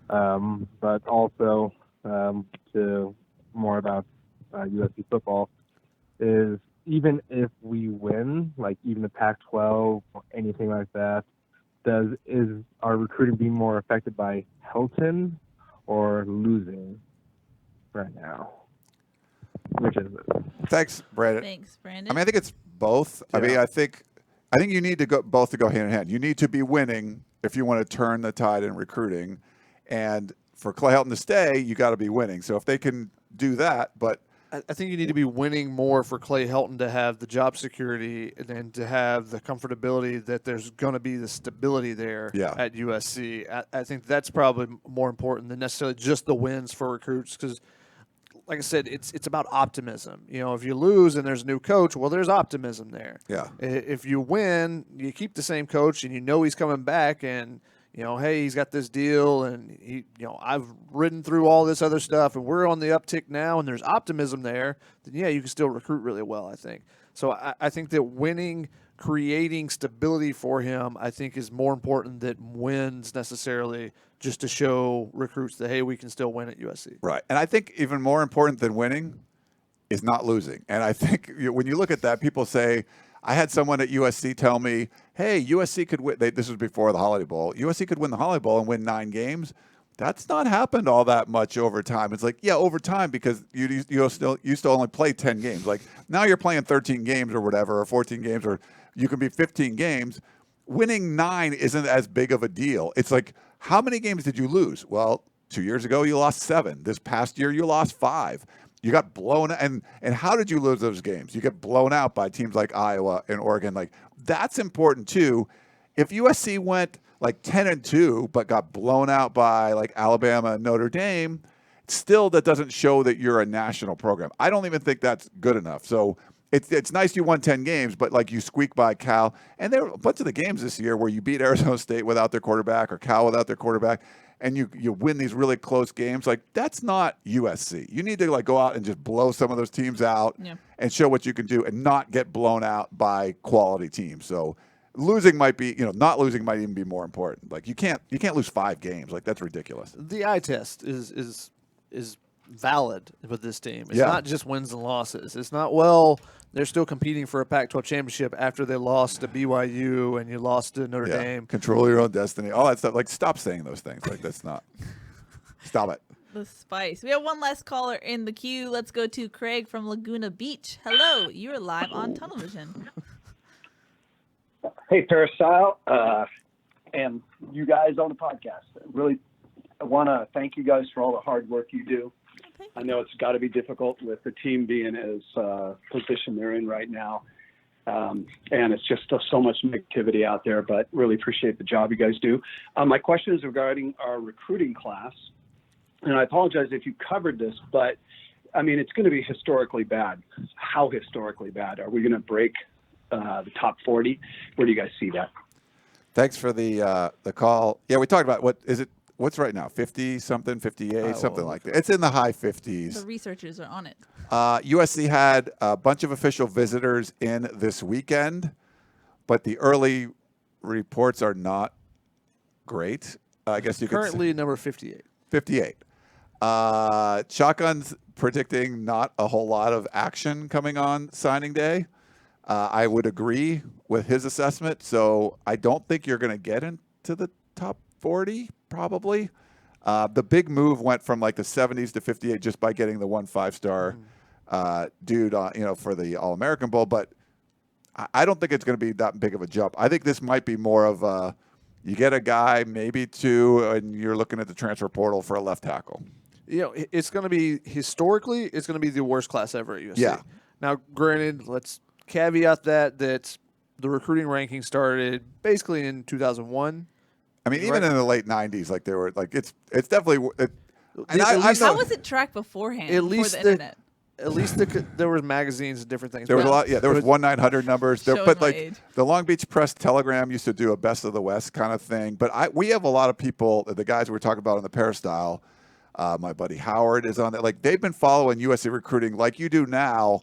But also to more about USC football is even if we win, like even the Pac-12 or anything like that, is our recruiting being more affected by Helton or losing right now? Which is it? Thanks, Brandon. Thanks, Brandon. I mean, I think it's both. Yeah. I mean, I think you need to go both to go hand in hand. You need to be winning if you want to turn the tide in recruiting, and for Clay Helton to stay, you got to be winning. So if they can do that, but I think you need to be winning more for Clay Helton to have the job security and then to have the comfortability that there's going to be the stability there at USC. I think that's probably more important than necessarily just the wins for recruits because, like I said, it's about optimism. You know, if you lose and there's a new coach, well, there's optimism there. Yeah. If you win, you keep the same coach and you know he's coming back and – hey, he's got this deal, and I've ridden through all this other stuff, and we're on the uptick now, and there's optimism there. Then you can still recruit really well, I think. So I think that winning, creating stability for him, I think is more important than wins necessarily, just to show recruits that hey, we can still win at USC. Right, and I think even more important than winning is not losing. And I think when you look at that, people say. I had someone at USC tell me, hey, USC could win. This was before the Holiday Bowl. USC could win the Holiday Bowl and win 9 games. That's not happened all that much over time. It's like, yeah, over time because you used to only play 10 games. Like now you're playing 13 games or whatever, or 14 games, or you can be 15 games. Winning 9 isn't as big of a deal. It's like, how many games did you lose? Well, 2 years ago you lost 7. This past year you lost 5. You got blown, and how did you lose those games? You get blown out by teams like Iowa and Oregon. Like that's important too. If USC went like 10-2, but got blown out by like Alabama and Notre Dame, still that doesn't show that you're a national program. I don't even think that's good enough. So it's nice you won 10 games, but like you squeak by Cal, and there were a bunch of the games this year where you beat Arizona State without their quarterback or Cal without their quarterback. And you win these really close games, like that's not USC. You need to like go out and just blow some of those teams out and show what you can do, and not get blown out by quality teams. So losing might be, not losing might even be more important. Like you can't lose 5 games. Like that's ridiculous. The eye test is valid with this team. It's not just wins and losses. It's not they're still competing for a Pac-12 championship after they lost to BYU and you lost to Notre Dame. Control your own destiny. All that stuff. Like, stop saying those things. Like, that's not. Stop it. The spice. We have one last caller in the queue. Let's go to Craig from Laguna Beach. Hello. You're live on Tunnel Vision. Hey, Peristyle, and you guys on the podcast. Really, I want to thank you guys for all the hard work you do. I know it's got to be difficult with the team being as position they're in right now. And it's just so much negativity out there, but really appreciate the job you guys do. My question is regarding our recruiting class. And I apologize if you covered this, but I mean, it's going to be historically bad. How historically bad? Are we going to break the top 40? Where do you guys see that? Thanks for the call. Yeah, we talked about what's right now, 50-something, 58, something like that. It's in the high 50s. The researchers are on it. USC had a bunch of official visitors in this weekend, but the early reports are not great. I guess you currently number 58. 58. Shotgun's predicting not a whole lot of action coming on signing day. I would agree with his assessment. So I don't think you're going to get into the top 40, probably. The big move went from like the 70s to 58 just by getting the 1 5-star dude, for the All-American Bowl. But I don't think it's going to be that big of a jump. I think this might be more of you get a guy, maybe 2, and you're looking at the transfer portal for a left tackle. It's going to be historically, it's going to be the worst class ever at USC. Yeah. Now, granted, let's caveat that the recruiting ranking started basically in 2001. I mean, even in the late 90s, like there were like it's definitely. How was it tracked beforehand? At least before the internet. at least there was magazines and different things. There was a lot. Yeah, there was 1-900 numbers. There, Showing but my like age. the Long Beach Press Telegram used to do a best of the West kind of thing. But we have a lot of people. The guys we're talking about on the Peristyle. My buddy Howard is on that. Like they've been following USC recruiting like you do now,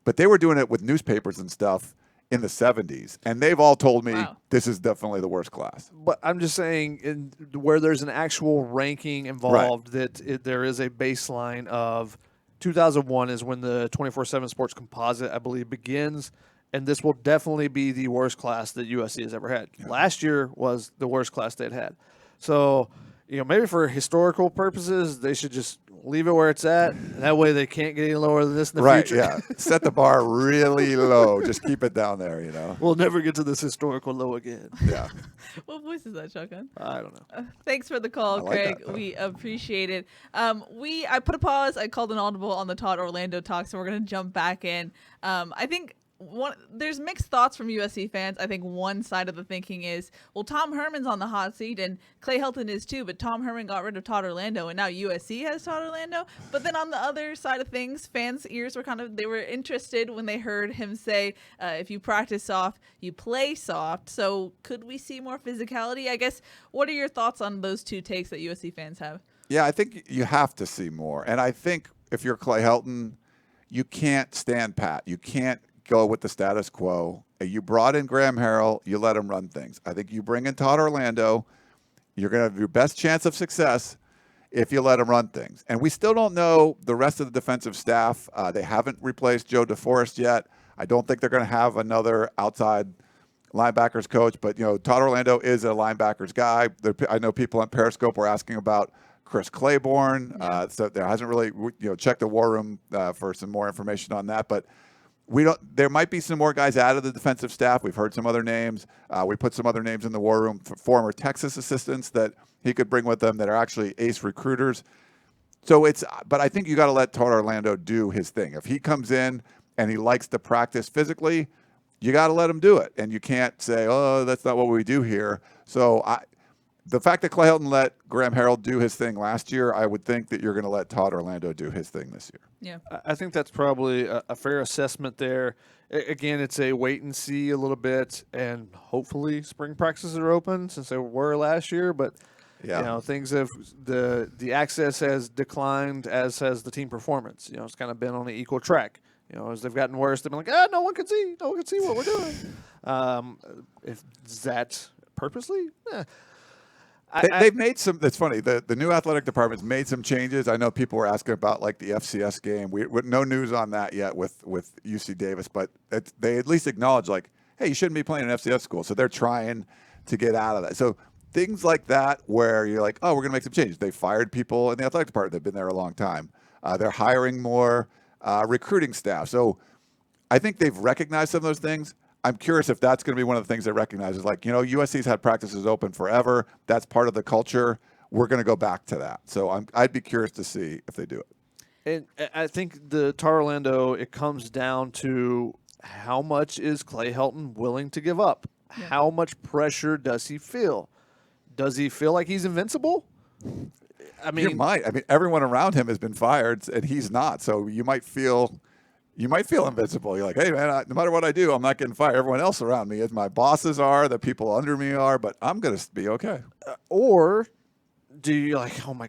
but they were doing it with newspapers and stuff in the 70s, and they've all told me this is definitely the worst class. But I'm just saying, where there's an actual ranking involved, there is a baseline of 2001 is when the 24/7 Sports Composite, I believe, begins, and this will definitely be the worst class that USC has ever had. Yeah. Last year was the worst class they'd had. So, maybe for historical purposes, they should just leave it where it's at. That way they can't get any lower than this in the future. Right, yeah. Set the bar really low. Just keep it down there, We'll never get to this historical low again. Yeah. What voice is that, Shotgun? I don't know. Thanks for the call, Craig. Like we appreciate it. I put a pause. I called an audible on the Todd Orlando talk, so we're going to jump back in. I think there's mixed thoughts from USC fans. I think one side of the thinking is, well, Tom Herman's on the hot seat and Clay Helton is too, but Tom Herman got rid of Todd Orlando and now USC has Todd Orlando. But then on the other side of things, fans' ears were they were interested when they heard him say, if you practice soft, you play soft. So could we see more physicality? I guess, what are your thoughts on those two takes that USC fans have? Yeah, I think you have to see more. And I think if you're Clay Helton, you can't stand pat. You can't go with the status quo. You brought in Graham Harrell, you let him run things. I think you bring in Todd Orlando, you're going to have your best chance of success if you let him run things. And we still don't know the rest of the defensive staff. They haven't replaced Joe DeForest yet. I don't think they're going to have another outside linebackers coach, but Todd Orlando is a linebackers guy. I know people on Periscope were asking about Chris Claiborne, so there hasn't really checked the war room for some more information on that, but there might be some more guys out of the defensive staff. We've heard some other names. We put some other names in the war room for former Texas assistants that he could bring with them that are actually ace recruiters. But I think you got to let Todd Orlando do his thing. If he comes in and he likes to practice physically, you got to let him do it. And you can't say, oh, that's not what we do here. So the fact that Clay Helton let Graham Harrell do his thing last year, I would think that you're going to let Todd Orlando do his thing this year. Yeah, I think that's probably a fair assessment there. Again, it's a wait and see a little bit, and hopefully spring practices are open since they were last year. But things have the access has declined, as has the team performance. It's kind of been on an equal track. As they've gotten worse, they've been like, no one can see what we're doing. If that's purposely, They've made some. That's funny. The new athletic department's made some changes. I know people were asking about like the FCS game. We no news on that yet with UC Davis, but they at least acknowledge like, hey, you shouldn't be playing an FCS school. So they're trying to get out of that. So things like that where you're like, oh, we're going to make some changes. They fired people in the athletic department. They've been there a long time. They're hiring more recruiting staff. So I think they've recognized some of those things. I'm curious if that's going to be one of the things they recognize is like, USC's had practices open forever. That's part of the culture. We're going to go back to that. So I'd be curious to see if they do it. And I think the Todd Orlando, it comes down to how much is Clay Helton willing to give up? Yeah. How much pressure does he feel? Does he feel like he's invincible? I mean, everyone around him has been fired, and he's not. So you might feel invincible. You're like, hey, man, no matter what I do, I'm not getting fired. Everyone else around me, as my bosses are, the people under me are, but I'm going to be okay. Or do you like, oh my,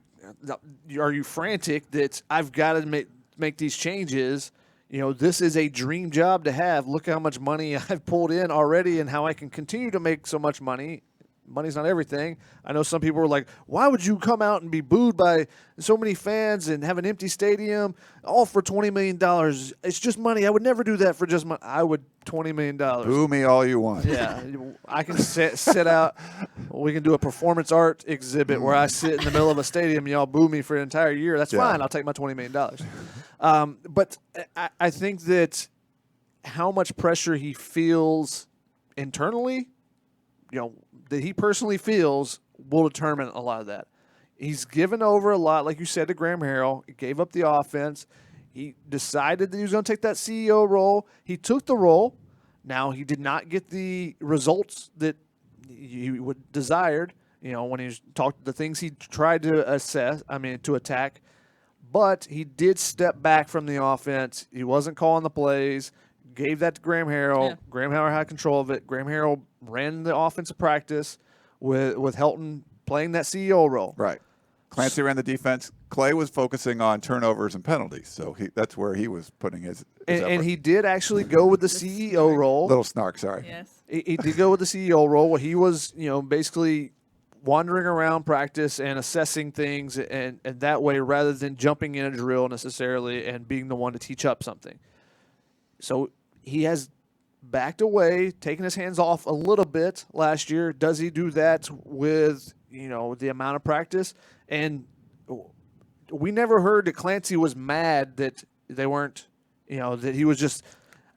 are you frantic that I've got to make these changes? This is a dream job to have. Look how much money I've pulled in already and how I can continue to make so much money. Money's not everything. I know some people were like, why would you come out and be booed by so many fans and have an empty stadium all for $20 million? It's just money. I would never do that for just money. I would $20 million. Boo me all you want. Yeah. I can sit out. We can do a performance art exhibit where I sit in the middle of a stadium and y'all boo me for an entire year. That's fine. I'll take my $20 million. But I think that how much pressure he feels internally, that he personally feels will determine a lot of that. He's given over a lot, like you said, to Graham Harrell. He gave up the offense. He decided that he was going to take that CEO role. He took the role. Now, he did not get the results that he would desired, when he talked the things he tried to to attack. But he did step back from the offense. He wasn't calling the plays. Gave that to Graham Harrell. Yeah. Graham Harrell had control of it. Graham Harrell ran the offensive practice with Helton playing that CEO role. Right. Clancy ran the defense. Clay was focusing on turnovers and penalties, so that's where he was putting his effort. And he did actually go with the CEO role. Little snark, sorry. Yes. He did go with the CEO role where he was, basically wandering around practice and assessing things and that way rather than jumping in a drill necessarily and being the one to teach up something. So he has backed away, taken his hands off a little bit last year. Does he do that with, the amount of practice? And we never heard that Clancy was mad that they weren't, that he was just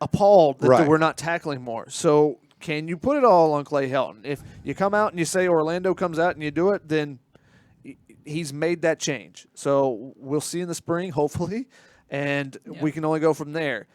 appalled that Right. they were not tackling more. So can you put it all on Clay Helton? If you come out and you say Orlando comes out and you do it, then he's made that change. So we'll see in the spring, hopefully, and we can only go from there.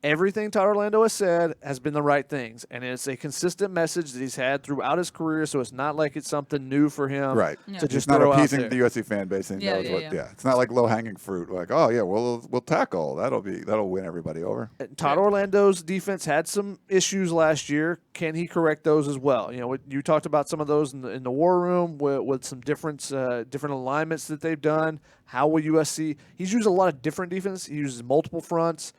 Everything Todd Orlando has said has been the right things, and it's a consistent message that he's had throughout his career, so it's not like it's something new for him Right. to just He's not throw out appeasing there. the USC fan base, and he knows what. Yeah. Yeah, it's not like low-hanging fruit. Like, oh yeah, we'll tackle. That'll win everybody over. Todd Orlando's defense had some issues last year. Can he correct those as well? You talked about some of those in the war room with some different alignments that they've done. How will USC? He's used a lot of different defense. He uses multiple fronts.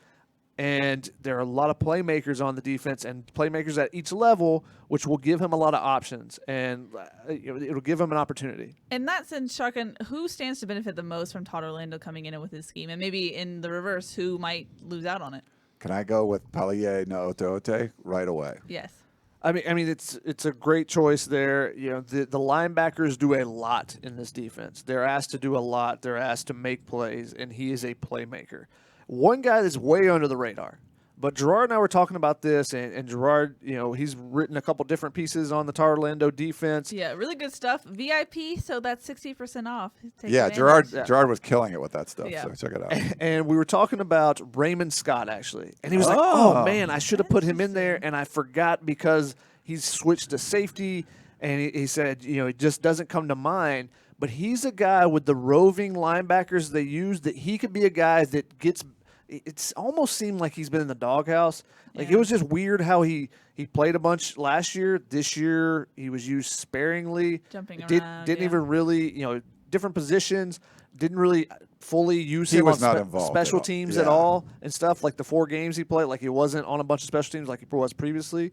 And there are a lot of playmakers on the defense and playmakers at each level, which will give him a lot of options, and it'll give him an opportunity. In that sense, Shotgun, who stands to benefit the most from Todd Orlando coming in with his scheme? And maybe in the reverse, who might lose out on it? Can I go with Palier Naoteote right away? Yes. I mean, it's a great choice there. The linebackers do a lot in this defense. They're asked to do a lot. They're asked to make plays, and he is a playmaker. One guy that's way under the radar, but Gerard and I were talking about this, and Gerard, he's written a couple different pieces on the Todd Orlando defense. Yeah, really good stuff. VIP, so that's 60% off. Take Yeah, advantage. Gerard was killing it with that stuff. Yeah. So check it out. And we were talking about Raymond Scott, actually. And he was like, oh, man, I should have put him in there, and I forgot because he's switched to safety, and he said, it just doesn't come to mind. But he's a guy with the roving linebackers they use that he could be a guy that gets – it's almost seemed like he's been in the doghouse. Like, it was just weird how he played a bunch last year. This year he was used sparingly. Jumping around. Didn't even really, different positions. Didn't really fully use He him was on not involved special at all. teams Yeah. at all and stuff. Like the 4 games he played, like he wasn't on a bunch of special teams like he was previously.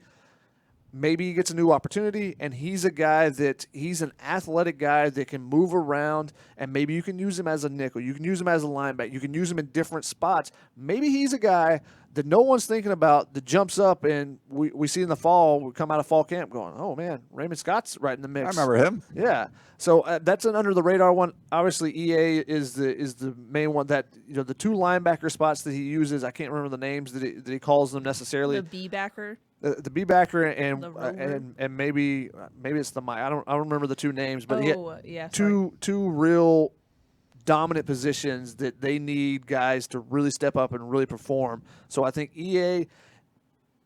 Maybe he gets a new opportunity, and he's a guy he's an athletic guy that can move around, and maybe you can use him as a nickel. You can use him as a linebacker. You can use him in different spots. Maybe he's a guy that no one's thinking about that jumps up, and we see in the fall, we come out of fall camp going, oh, man, Raymond Scott's right in the mix. I remember him. Yeah. So that's an under-the-radar one. Obviously, EA is the main one that, the 2 linebacker spots that he uses, I can't remember the names that he calls them necessarily. The B-backer. The B-backer The rover. and maybe it's the Mike. I don't remember the 2 names, but he had yeah. two real dominant positions that they need guys to really step up and really perform. So I think EA,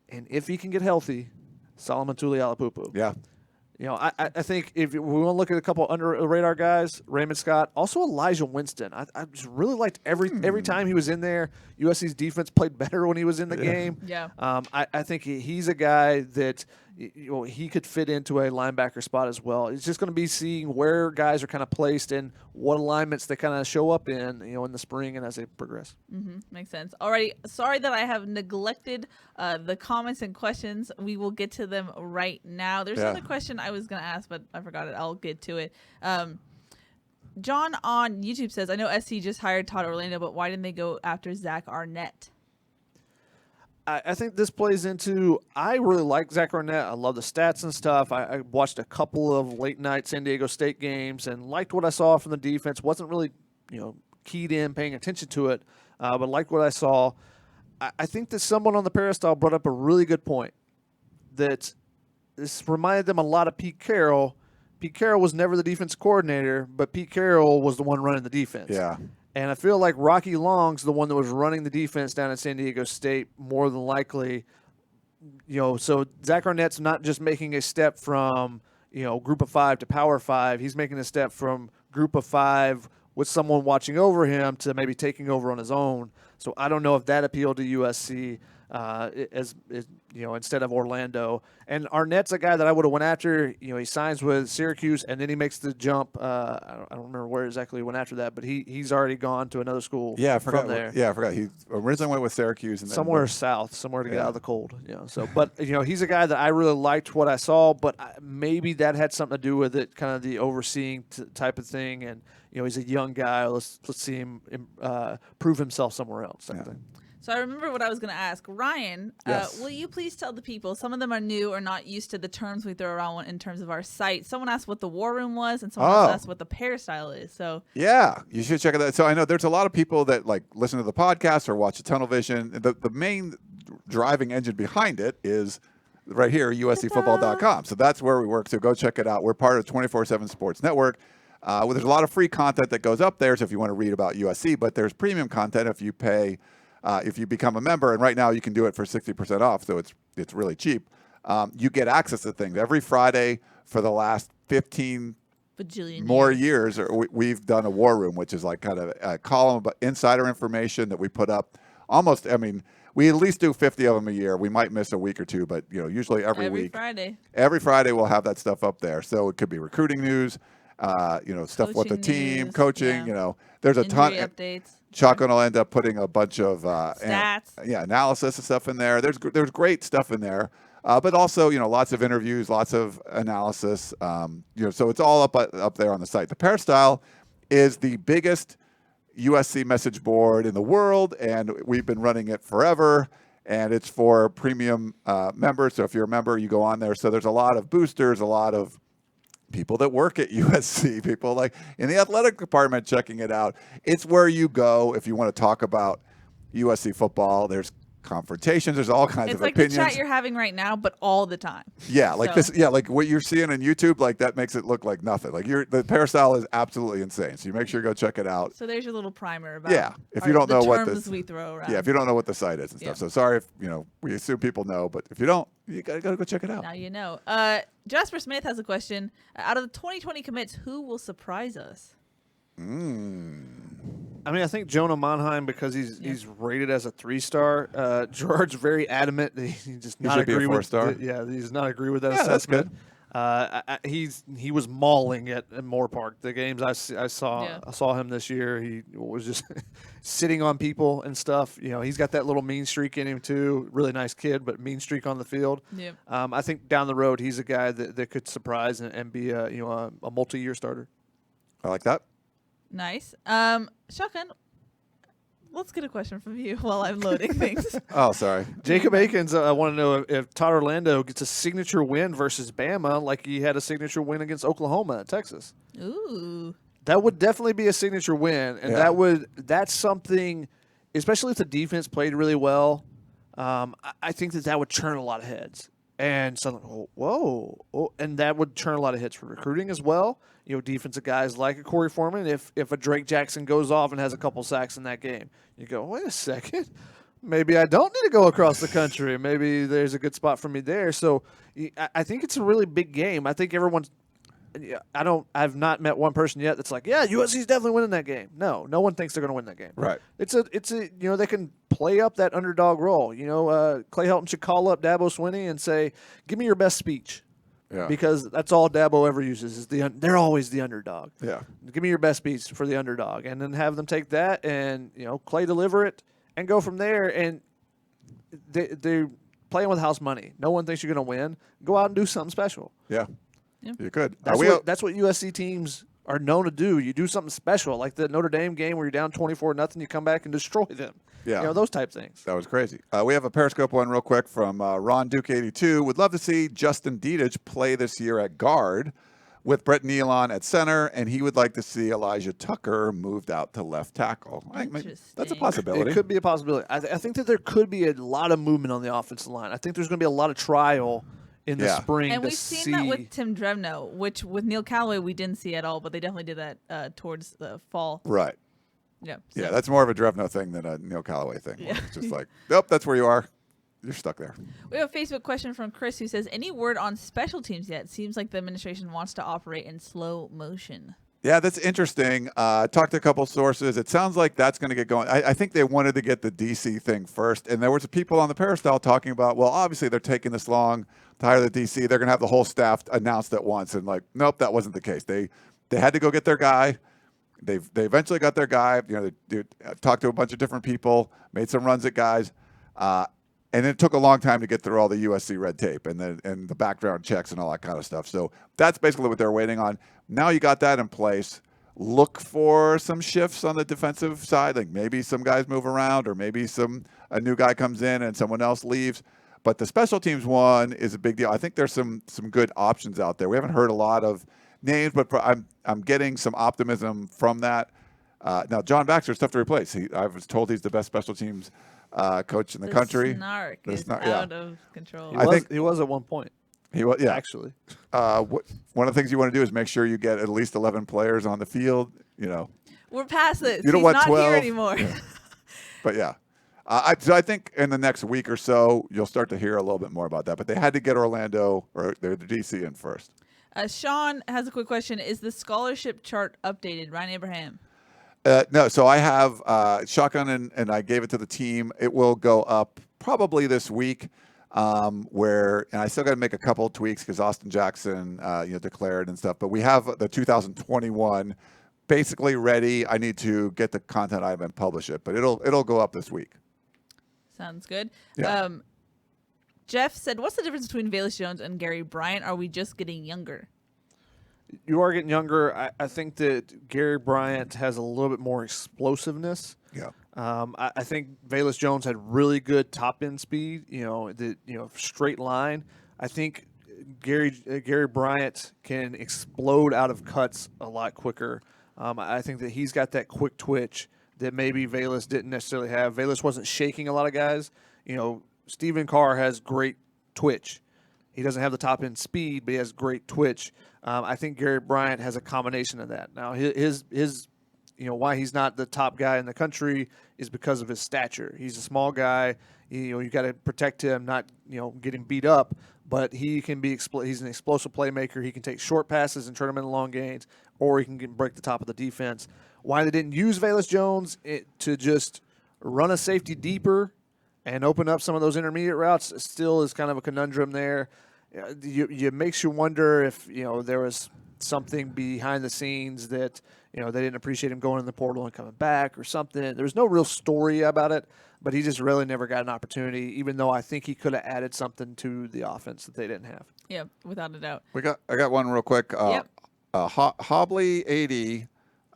and if he can get healthy, Solomon Tulialapupu. Yeah. I think if we want to look at a couple under the radar guys, Raymond Scott, also Elijah Winston. I just really liked every time he was in there. USC's defense played better when he was in the game. Yeah. I think he's a guy that he could fit into a linebacker spot as well. It's just going to be seeing where guys are kind of placed and what alignments they kind of show up in the spring and as they progress. Mm-hmm. Makes sense. Alrighty. Sorry that I have neglected the comments and questions. We will get to them right now. There's another question I was going to ask, but I forgot it. I'll get to it. John on YouTube says, I know SC just hired Todd Orlando, but why didn't they go after Zach Arnett? I think this plays into I really like Zach Arnett. I love the stats and stuff. I watched a couple of late-night San Diego State games and liked what I saw from the defense. Wasn't really, keyed in, paying attention to it, but liked what I saw. I think that someone on the peristyle brought up a really good point, that this reminded them a lot of Pete Carroll. Pete Carroll was never the defense coordinator, but Pete Carroll was the one running the defense. Yeah. And I feel like Rocky Long's the one that was running the defense down at San Diego State more than likely. So Zach Arnett's not just making a step from, Group of 5 to Power 5. He's making a step from Group of 5 with someone watching over him to maybe taking over on his own. So I don't know if that appealed to USC as instead of Orlando. And Arnett's a guy that I would have went after. He signs with Syracuse, and then he makes the jump. I don't remember where exactly he went after that, but he's already gone to another school. Yeah, I forgot. From there. Yeah, I forgot. He originally went with Syracuse and then Somewhere south, somewhere to get out of the cold. So, but he's a guy that I really liked what I saw, but maybe that had something to do with it, kind of the overseeing type of thing. And he's a young guy. Let's see him prove himself somewhere else. Type of thing. So I remember what I was going to ask. Ryan, yes. Will you please tell the people, some of them are new or not used to the terms we throw around in terms of our site. Someone asked what the War Room was, and someone else asked what the peristyle is. So yeah, you should check it out. So I know there's a lot of people that listen to the podcast or watch the Tunnel Vision. The main driving engine behind it is right here, USCfootball.com. So that's where we work. So go check it out. We're part of the 24/7 Sports Network. There's a lot of free content that goes up there. So if you want to read about USC, but there's premium content if you pay. If you become a member, and right now you can do it for 60% off, so it's really cheap. You get access to things every Friday for the last 15 bajillion more years. We've done a War Room, which is like kind of a column of insider information that we put up. We at least do 50 of them a year. We might miss a week or two, but usually every week. Every Friday we'll have that stuff up there. So it could be recruiting news, stuff with the team, coaching. There's a ton. Updates. Shotgun will end up putting a bunch of stats, analysis and stuff in there. There's great stuff in there, but also lots of interviews, lots of analysis. So it's all up there on the site. The Peristyle is the biggest USC message board in the world, and we've been running it forever. And it's for premium members. So if you're a member, you go on there. So there's a lot of boosters, a lot of people that work at USC, people like in the athletic department checking it out. It's where you go if you want to talk about USC football. There's confrontations. There's all kinds of opinions. It's like the chat you're having right now, but all the time. Yeah, like what you're seeing on YouTube, like that makes it look like nothing. Like the Peristyle is absolutely insane. So you make sure you go check it out. So there's your little primer about if you don't know what terms we throw around. Yeah, if you don't know what the site is and stuff. So sorry if we assume people know, but if you don't, you gotta go check it out. Now you know. Jasper Smith has a question. Out of the 2020 commits, who will surprise us? I think Jonah Monheim, because he's rated as a 3-star. Gerard's very adamant that he just not agree with. He does not agree with that assessment. That's good. He was mauling at Moore Park. The games I saw him this year. He was just sitting on people and stuff. He's got that little mean streak in him too. Really nice kid, but mean streak on the field. Yep. I think down the road he's a guy that could surprise and be a multi-year starter. I like that. Nice. Shotgun, let's get a question from you while I'm loading things. Oh, sorry. Jacob Akins, I want to know if Todd Orlando gets a signature win versus Bama like he had a signature win against Oklahoma at Texas. Ooh. That would definitely be a signature win, and that's something, especially if the defense played really well, I think that would turn a lot of heads. And so, and that would turn a lot of hits for recruiting as well. Defensive guys like a Corey Foreman, if a Drake Jackson goes off and has a couple sacks in that game, you go, wait a second, maybe I don't need to go across the country. Maybe there's a good spot for me there. So I think it's a really big game. I think everyone's I've not met one person yet that's like, yeah, USC's definitely winning that game. No one thinks they're going to win that game. Right. It's a they can play up that underdog role. Clay Helton should call up Dabo Swinney and say, give me your best speech. Yeah. Because that's all Dabo ever uses is they're always the underdog. Yeah. Give me your best speech for the underdog, and then have them take that and Clay deliver it and go from there. And they're playing with house money. No one thinks you're going to win. Go out and do something special. Yeah. You could. That's what USC teams are known to do. You do something special, like the Notre Dame game where you're down 24-0, you come back and destroy them. Yeah. Those type things. That was crazy. We have a Periscope one real quick from Ron Duke 82. Would love to see Justin Dietich play this year at guard with Brett Nealon at center, and he would like to see Elijah Tucker moved out to left tackle. That's a possibility. It could be a possibility. I think that there could be a lot of movement on the offensive line. I think there's going to be a lot of trial in the spring. And we've seen that with Tim Drevno, which with Neil Callaway we didn't see at all, but they definitely did that towards the fall. Right. Yeah. So. Yeah, that's more of a Drevno thing than a Neil Callaway thing. Yeah. It's just like, nope, that's where you are. You're stuck there. We have a Facebook question from Chris who says, any word on special teams yet? Seems like the administration wants to operate in slow motion. Yeah, that's interesting. I talked to a couple sources. It sounds like that's going to get going. I think they wanted to get the DC thing first, and there was people on the Peristyle talking about, well, obviously they're taking this long to hire the DC. They're going to have the whole staff announced at once, and like, nope, that wasn't the case. They had to go get their guy. They eventually got their guy. They talked to a bunch of different people, made some runs at guys, and it took a long time to get through all the USC red tape and the background checks and all that kind of stuff. So that's basically what they're waiting on. Now you got that in place. Look for some shifts on the defensive side, like maybe some guys move around, or maybe a new guy comes in and someone else leaves. But the special teams one is a big deal. I think there's some good options out there. We haven't heard a lot of names, but I'm getting some optimism from that. Now John Baxter's tough to replace. I was told he's the best special teams coach in the country. Snark is yeah. out of control. I think he was at one point. He was, yeah. Actually, one of the things you want to do is make sure you get at least 11 players on the field. We're past this. You don't He's want not 12 here anymore. Yeah. But yeah, so I think in the next week or so you'll start to hear a little bit more about that. But they had to get Orlando or the DC in first. Sean has a quick question. Is the scholarship chart updated? Ryan Abraham. No, so I have Shotgun and I gave it to the team. It will go up probably this week. And I still got to make a couple of tweaks because Austin Jackson, declared and stuff. But we have the 2021 basically ready. I need to get the content item and publish it, but it'll go up this week. Sounds good. Yeah. Jeff said, "What's the difference between Velus Jones and Gary Bryant? Are we just getting younger?" You are getting younger. I think that Gary Bryant has a little bit more explosiveness. Yeah. I think Velus Jones had really good top end speed. Straight line. I think Gary Bryant can explode out of cuts a lot quicker. I think that he's got that quick twitch that maybe Velus didn't necessarily have. Velus wasn't shaking a lot of guys. Stephen Carr has great twitch. He doesn't have the top end speed, but he has great twitch. I think Gary Bryant has a combination of that. Now his why he's not the top guy in the country is because of his stature. He's a small guy. You got to protect him, not getting beat up. But he can be he's an explosive playmaker. He can take short passes and turn them into long gains, or he can break the top of the defense. Why they didn't use Velus Jones to just run a safety deeper and open up some of those intermediate routes still is kind of a conundrum there. It makes you wonder if there was something behind the scenes that they didn't appreciate him going in the portal and coming back or something. There was no real story about it, but he just really never got an opportunity, even though I think he could have added something to the offense that they didn't have. Yeah, without a doubt. I got one real quick. Yep. Hobley 80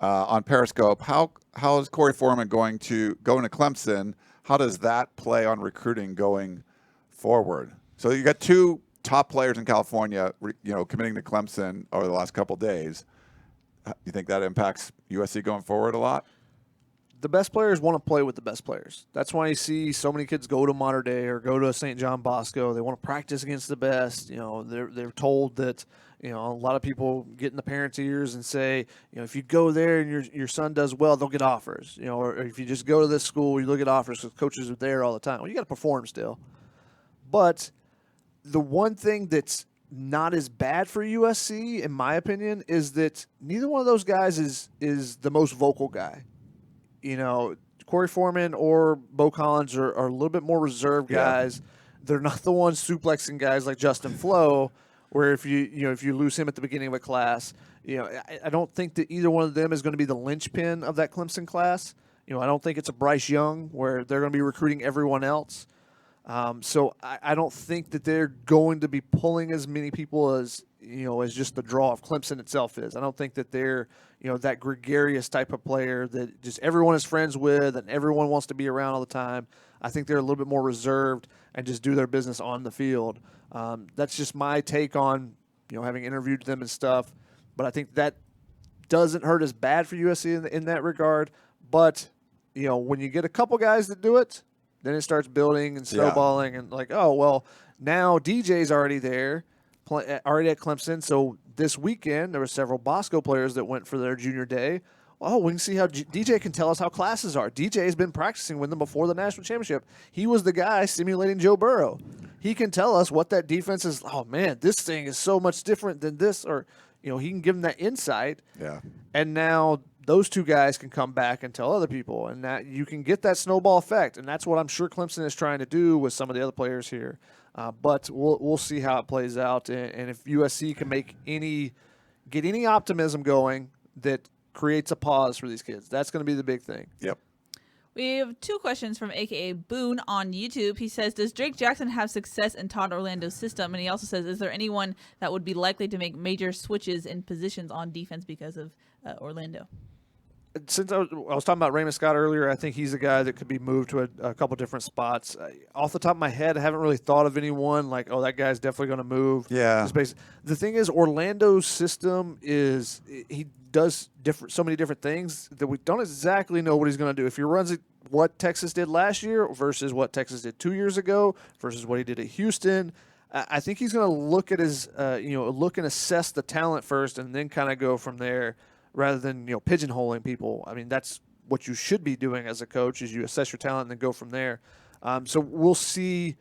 on Periscope. How is Corey Foreman going to Clemson? How does that play on recruiting going forward? So you got two top players in California, committing to Clemson over the last couple of days. You think that impacts USC going forward a lot? The best players want to play with the best players. That's why you see so many kids go to Mater Dei or go to St. John Bosco. They want to practice against the best. They're told that a lot of people get in the parents' ears and say, if you go there and your son does well, they'll get offers. Or if you just go to this school, you'll get offers because coaches are there all the time. Well, you got to perform still. But the one thing that's not as bad for USC, in my opinion, is that neither one of those guys is the most vocal guy. Corey Foreman or Bo Collins are a little bit more reserved guys. Yeah. They're not the ones suplexing guys like Justin Flo, where if you lose him at the beginning of a class, I don't think that either one of them is going to be the linchpin of that Clemson class. I don't think it's a Bryce Young where they're going to be recruiting everyone else. So I don't think that they're going to be pulling as many people as just the draw of Clemson itself is. I don't think that they're that gregarious type of player that just everyone is friends with and everyone wants to be around all the time. I think they're a little bit more reserved and just do their business on the field. That's just my take on having interviewed them and stuff. But I think that doesn't hurt as bad for USC in that regard. But when you get a couple guys that do it, then it starts building and snowballing and now DJ's already there, already at Clemson. So this weekend there were several Bosco players that went for their junior day. Oh, we can see how DJ can tell us how classes are. DJ has been practicing with them before the national championship. He was the guy simulating Joe Burrow. He can tell us what that defense is. Oh, man, this thing is so much different than this. Or, he can give them that insight. Yeah. And now those two guys can come back and tell other people, and that you can get that snowball effect. And that's what I'm sure Clemson is trying to do with some of the other players here. But we'll see how it plays out. And if USC can get any optimism going that creates a pause for these kids, that's going to be the big thing. Yep. We have two questions from AKA Boone on YouTube. He says, does Drake Jackson have success in Todd Orlando's system? And he also says, is there anyone that would be likely to make major switches in positions on defense because of Orlando? Since I was talking about Raymond Scott earlier, I think he's a guy that could be moved to a couple different spots. Off the top of my head, I haven't really thought of anyone like, oh, that guy's definitely going to move. Yeah. The thing is, Orlando's system is he does so many different things that we don't exactly know what he's going to do. If he runs it, what Texas did last year versus what Texas did 2 years ago versus what he did at Houston, I think he's going to look at his, look and assess the talent first and then kind of go from there, rather than pigeonholing people. I mean, that's what you should be doing as a coach, is you assess your talent and then go from there. So we'll see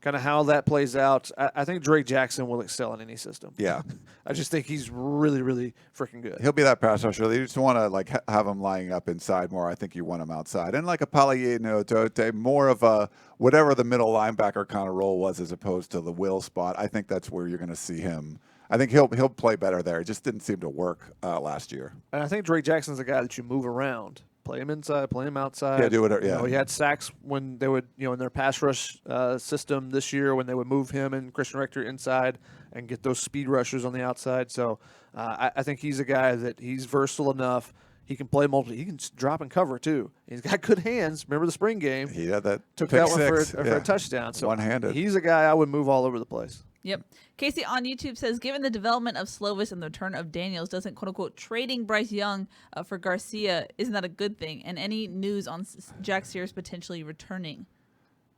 kind of how that plays out. I think Drake Jackson will excel in any system. Yeah. I just think he's really, really freaking good. He'll be that pass rusher. You just want to have him lying up inside more. I think you want him outside. And like a Pallier, more of a whatever the middle linebacker kind of role was as opposed to the will spot. I think that's where you're going to see him. I think he'll play better there. It just didn't seem to work last year. And I think Drake Jackson's a guy that you move around. Play him inside, play him outside. Yeah, do whatever. Yeah. He had sacks when they would, in their pass rush system this year, when they would move him and Christian Rector inside and get those speed rushers on the outside. So I think he's a guy that he's versatile enough. He can play multiple. He can drop and cover too. He's got good hands. Remember the spring game? He had that. Took that one for a touchdown. So one-handed. He's a guy I would move all over the place. Yep. Casey on YouTube says, given the development of Slovis and the return of Daniels, doesn't quote-unquote trading Bryce Young for Garcia, isn't that a good thing? And any news on Jack Sears potentially returning?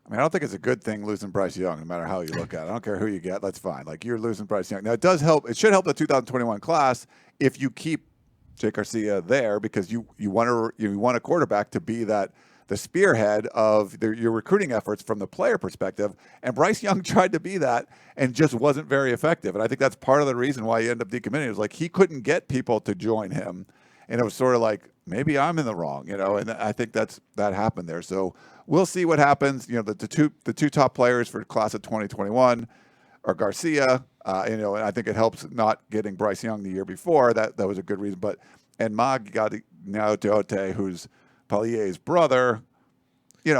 I mean, I don't think it's a good thing losing Bryce Young, no matter how you look at it. I don't care who you get. That's fine. Like, you're losing Bryce Young. Now, it does help. It should help the 2021 class if you keep Jake Garcia there, because you want a quarterback to be the spearhead of your recruiting efforts from the player perspective. And Bryce Young tried to be that and just wasn't very effective. And I think that's part of the reason why he ended up decommitting. It was like he couldn't get people to join him. And it was sort of like, maybe I'm in the wrong, and I think that happened there. So we'll see what happens. The two top players for class of 2021 are Garcia, and I think it helps not getting Bryce Young the year before. That was a good reason. And Naoteote, who's Pallier's brother,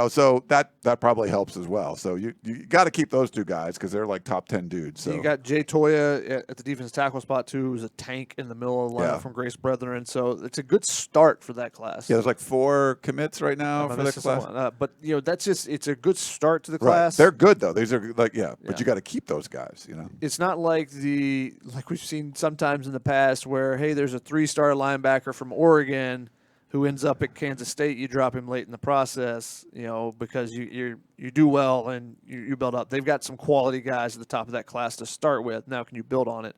so that probably helps as well. So you got to keep those two guys because they're like top 10 dudes. So you got Jay Toya at the defense tackle spot too, who's a tank in the middle of the lineup from Grace Brethren. So it's a good start for that class. Yeah, there's like 4 commits right now for this class. But that's it's a good start to the class. They're good though. These are but you got to keep those guys. It's not like we've seen sometimes in the past where there's a 3-star linebacker from Oregon who ends up at Kansas State. You drop him late in the process, because you do well and you build up. They've got some quality guys at the top of that class to start with. Now, can you build on it?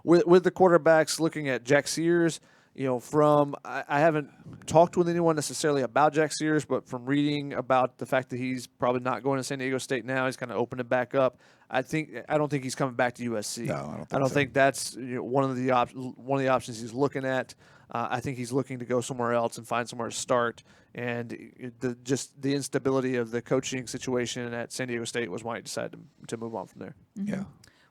With the quarterbacks, looking at Jack Sears, I haven't talked with anyone necessarily about Jack Sears, but from reading about the fact that he's probably not going to San Diego State now, he's kind of opened it back up. I don't think he's coming back to USC. No, I don't think that's one of the options he's looking at. I think he's looking to go somewhere else and find somewhere to start. And the instability of the coaching situation at San Diego State was why he decided to move on from there. Mm-hmm. Yeah.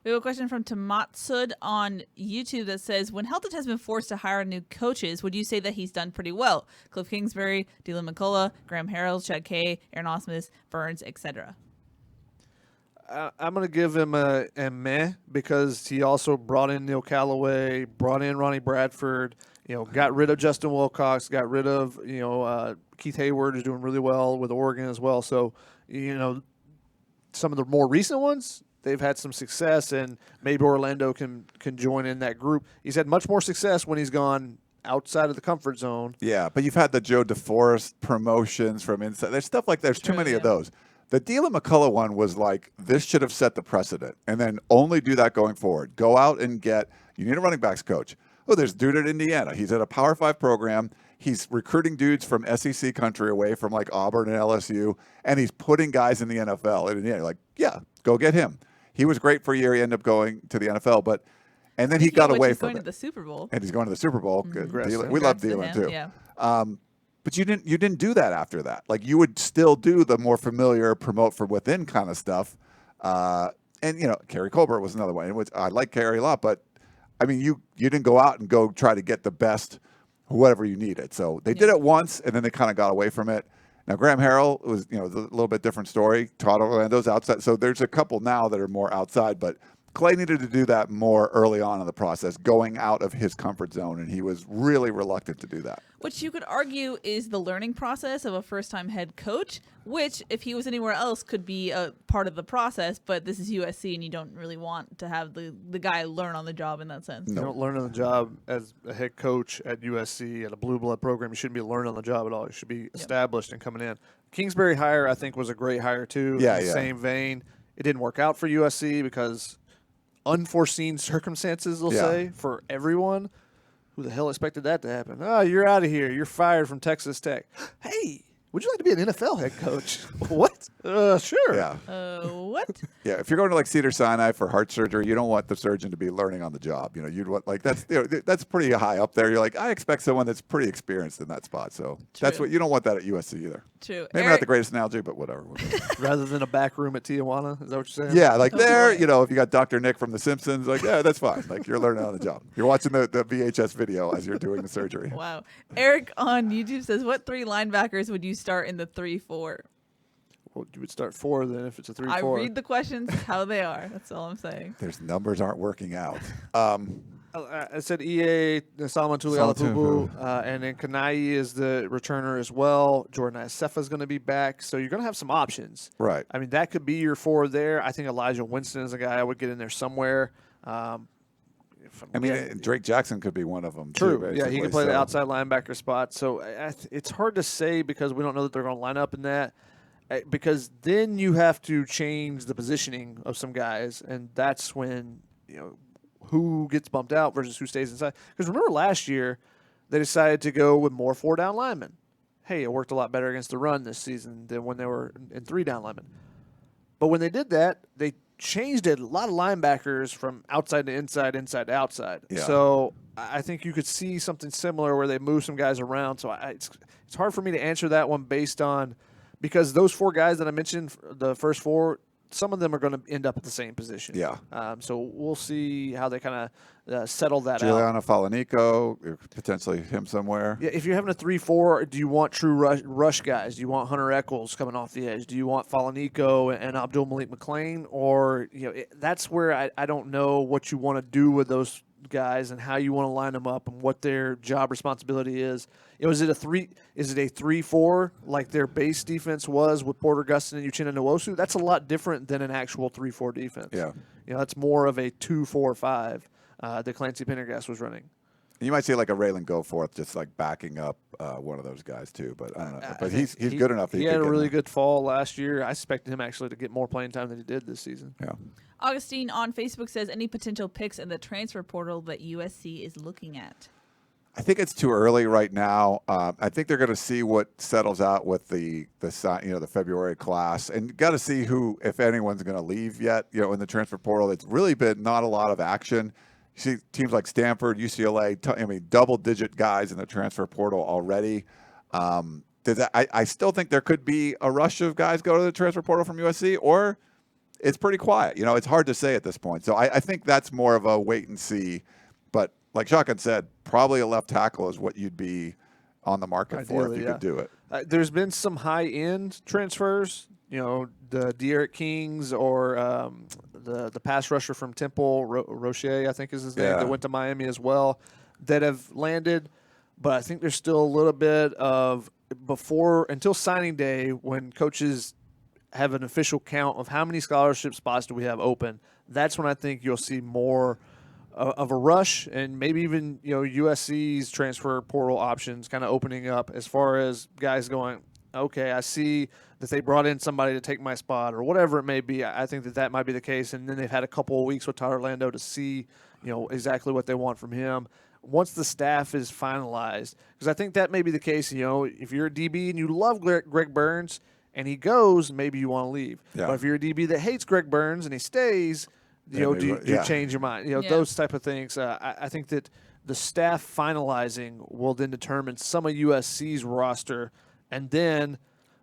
We have a question from Tamatsud on YouTube that says, when Helton has been forced to hire new coaches, would you say that he's done pretty well? Cliff Kingsbury, Dylan McCullough, Graham Harrell, Chad Kay, Aaron Osmus, Burns, etc. I'm going to give him a meh, because he also brought in Neil Callaway, brought in Ronnie Bradford, got rid of Justin Wilcox, got rid of, Keith Hayward is doing really well with Oregon as well. So, some of the more recent ones, they've had some success, and maybe Orlando can join in that group. He's had much more success when he's gone outside of the comfort zone. Yeah, but you've had the Joe DeForest promotions from inside. There's stuff like there's too many of those. The Dylan McCullough one was like, this should have set the precedent, and then only do that going forward. Go out and you need a running backs coach. Oh, there's a dude at Indiana. He's at a Power 5 program. He's recruiting dudes from SEC country away from like Auburn and LSU, and he's putting guys in the NFL. And Indiana, like, yeah, go get him. He was great for a year. He ended up going to the NFL, but And then he got away he's from going it. to the Super Bowl. And he's going to the Super Bowl. Good. We love Congrats to Dylan him, too. Yeah. But you didn't do that after that. Like you would still do the more familiar promote from within kind of stuff. And Kerry Colbert was another one. Which I like Kerry a lot, but I mean you didn't go out and go try to get the best whatever you needed. So they did it once and then they kind of got away from it. Now Graham Harrell was a little bit different story. Todd Orlando's outside. So there's a couple now that are more outside, but Clay needed to do that more early on in the process, going out of his comfort zone, and he was really reluctant to do that. Which you could argue is the learning process of a first-time head coach, which, if he was anywhere else, could be a part of the process, but this is USC, and you don't really want to have the guy learn on the job in that sense. You don't learn on the job as a head coach at USC, at a blue blood program. You shouldn't be learning on the job at all. You should be established and coming in. Kingsbury hire, I think, was a great hire, too. Yeah, in the same vein. It didn't work out for USC because unforeseen circumstances, they'll say, for everyone. Who the hell expected that to happen? Oh, you're out of here. You're fired from Texas Tech. Hey, would you like to be an NFL head coach? What? Sure. Yeah. What? Yeah. If you're going to like Cedars-Sinai for heart surgery, you don't want the surgeon to be learning on the job. You'd want that's pretty high up there. You're like, I expect someone that's pretty experienced in that spot. So that's what you don't want that at USC either. True. Maybe not the greatest analogy, but whatever. Rather than a back room at Tijuana, is that what you're saying? Yeah, like there, if you got Dr. Nick from The Simpsons, like, yeah, that's fine. Like you're learning on the job. You're watching the VHS video as you're doing the surgery. Wow. Eric on YouTube says, what 3 linebackers would you start in the 3-4? Well, you would start 4 then if it's a 3-4. I read the questions how they are. That's all I'm saying. There's numbers aren't working out. I said EA, Solomon Tulialapupu, and then Kanai is the returner as well. Jordan Iosefa is going to be back. So you're going to have some options. Right. I mean, that could be your 4 there. I think Elijah Winston is a guy I would get in there somewhere. Drake Jackson could be one of them. True. Too, yeah, he can play the outside linebacker spot. So it's hard to say because we don't know that they're going to line up in that. Because then you have to change the positioning of some guys, and that's when who gets bumped out versus who stays inside. Because remember last year, they decided to go with more 4-down linemen. Hey, it worked a lot better against the run this season than when they were in 3-down linemen. But when they did that, they changed it. A lot of linebackers from outside to inside, inside to outside. Yeah. So I think you could see something similar where they move some guys around. So it's hard for me to answer that one based on – because those 4 guys that I mentioned, the first 4, some of them are going to end up at the same position. Yeah. So we'll see how they kind of settle that out. Giuliano Falanico, potentially him somewhere. Yeah, if you're having a 3-4, do you want true rush guys? Do you want Hunter Echols coming off the edge? Do you want Falanico and Abdul Malik McClain? Or that's where I don't know what you want to do with those guys and how you want to line them up and what their job responsibility is. Is it a 3-4 like their base defense was with Porter Gustin and Uchenna Nwosu? That's a lot different than an actual 3-4 defense. Yeah. That's more of a 2-4-5 that Clancy Pendergast was running. You might see like a Raylan Goforth just like backing up one of those guys too, but I don't know. But he's good enough. He had a really good fall last year. I expected him actually to get more playing time than he did this season. Yeah. Augustine on Facebook says, any potential picks in the transfer portal that USC is looking at? I think it's too early right now. I think they're going to see what settles out with the February class, and got to see who, if anyone's going to leave yet. In the transfer portal, it's really been not a lot of action. You see teams like Stanford, UCLA, double-digit guys in the transfer portal already. I still think there could be a rush of guys go to the transfer portal from USC, or it's pretty quiet. It's hard to say at this point. So I think that's more of a wait and see. But like Shotgun said, probably a left tackle is what you'd be on the market for if you could do it. There's been some high-end transfers, the De'Aaron Kings or the pass rusher from Temple, Roche, I think is his name, that went to Miami as well, that have landed. But I think there's still a little bit of until signing day when coaches have an official count of how many scholarship spots do we have open. That's when I think you'll see more of a rush, and maybe even USC's transfer portal options kind of opening up as far as guys going, okay, I see that they brought in somebody to take my spot or whatever it may be. I think that might be the case, and then they've had a couple of weeks with Todd Orlando to see exactly what they want from him. Once the staff is finalized, because I think that may be the case. If you're a DB and you love Greg Burns and he goes, maybe you want to leave. Yeah. But if you're a DB that hates Greg Burns and he stays, do you change your mind? Those type of things. I think that the staff finalizing will then determine some of USC's roster, and then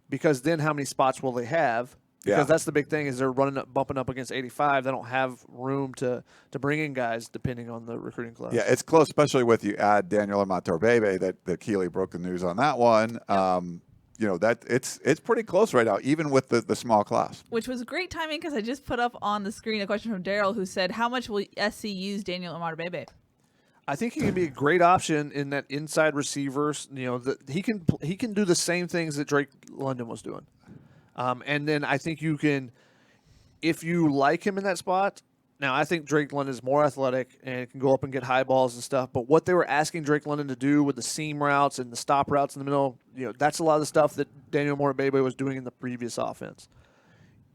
because then how many spots will they have? Because that's the big thing is they're bumping up against 85. They don't have room to bring in guys depending on the recruiting class. Yeah, it's close, especially with you add Daniel Amatorbebe that Keely broke the news on that one. That it's pretty close right now, even with the small class. Which was great timing because I just put up on the screen a question from Daryl who said, "How much will SC use Daniel Amatorbebe?" I think he can be a great option in that inside receivers. He can do the same things that Drake London was doing. And then I think you can, if you like him in that spot. Now, I think Drake London is more athletic and can go up and get high balls and stuff. But what they were asking Drake London to do with the seam routes and the stop routes in the middle, that's a lot of the stuff that Daniel Amatorbebe was doing in the previous offense.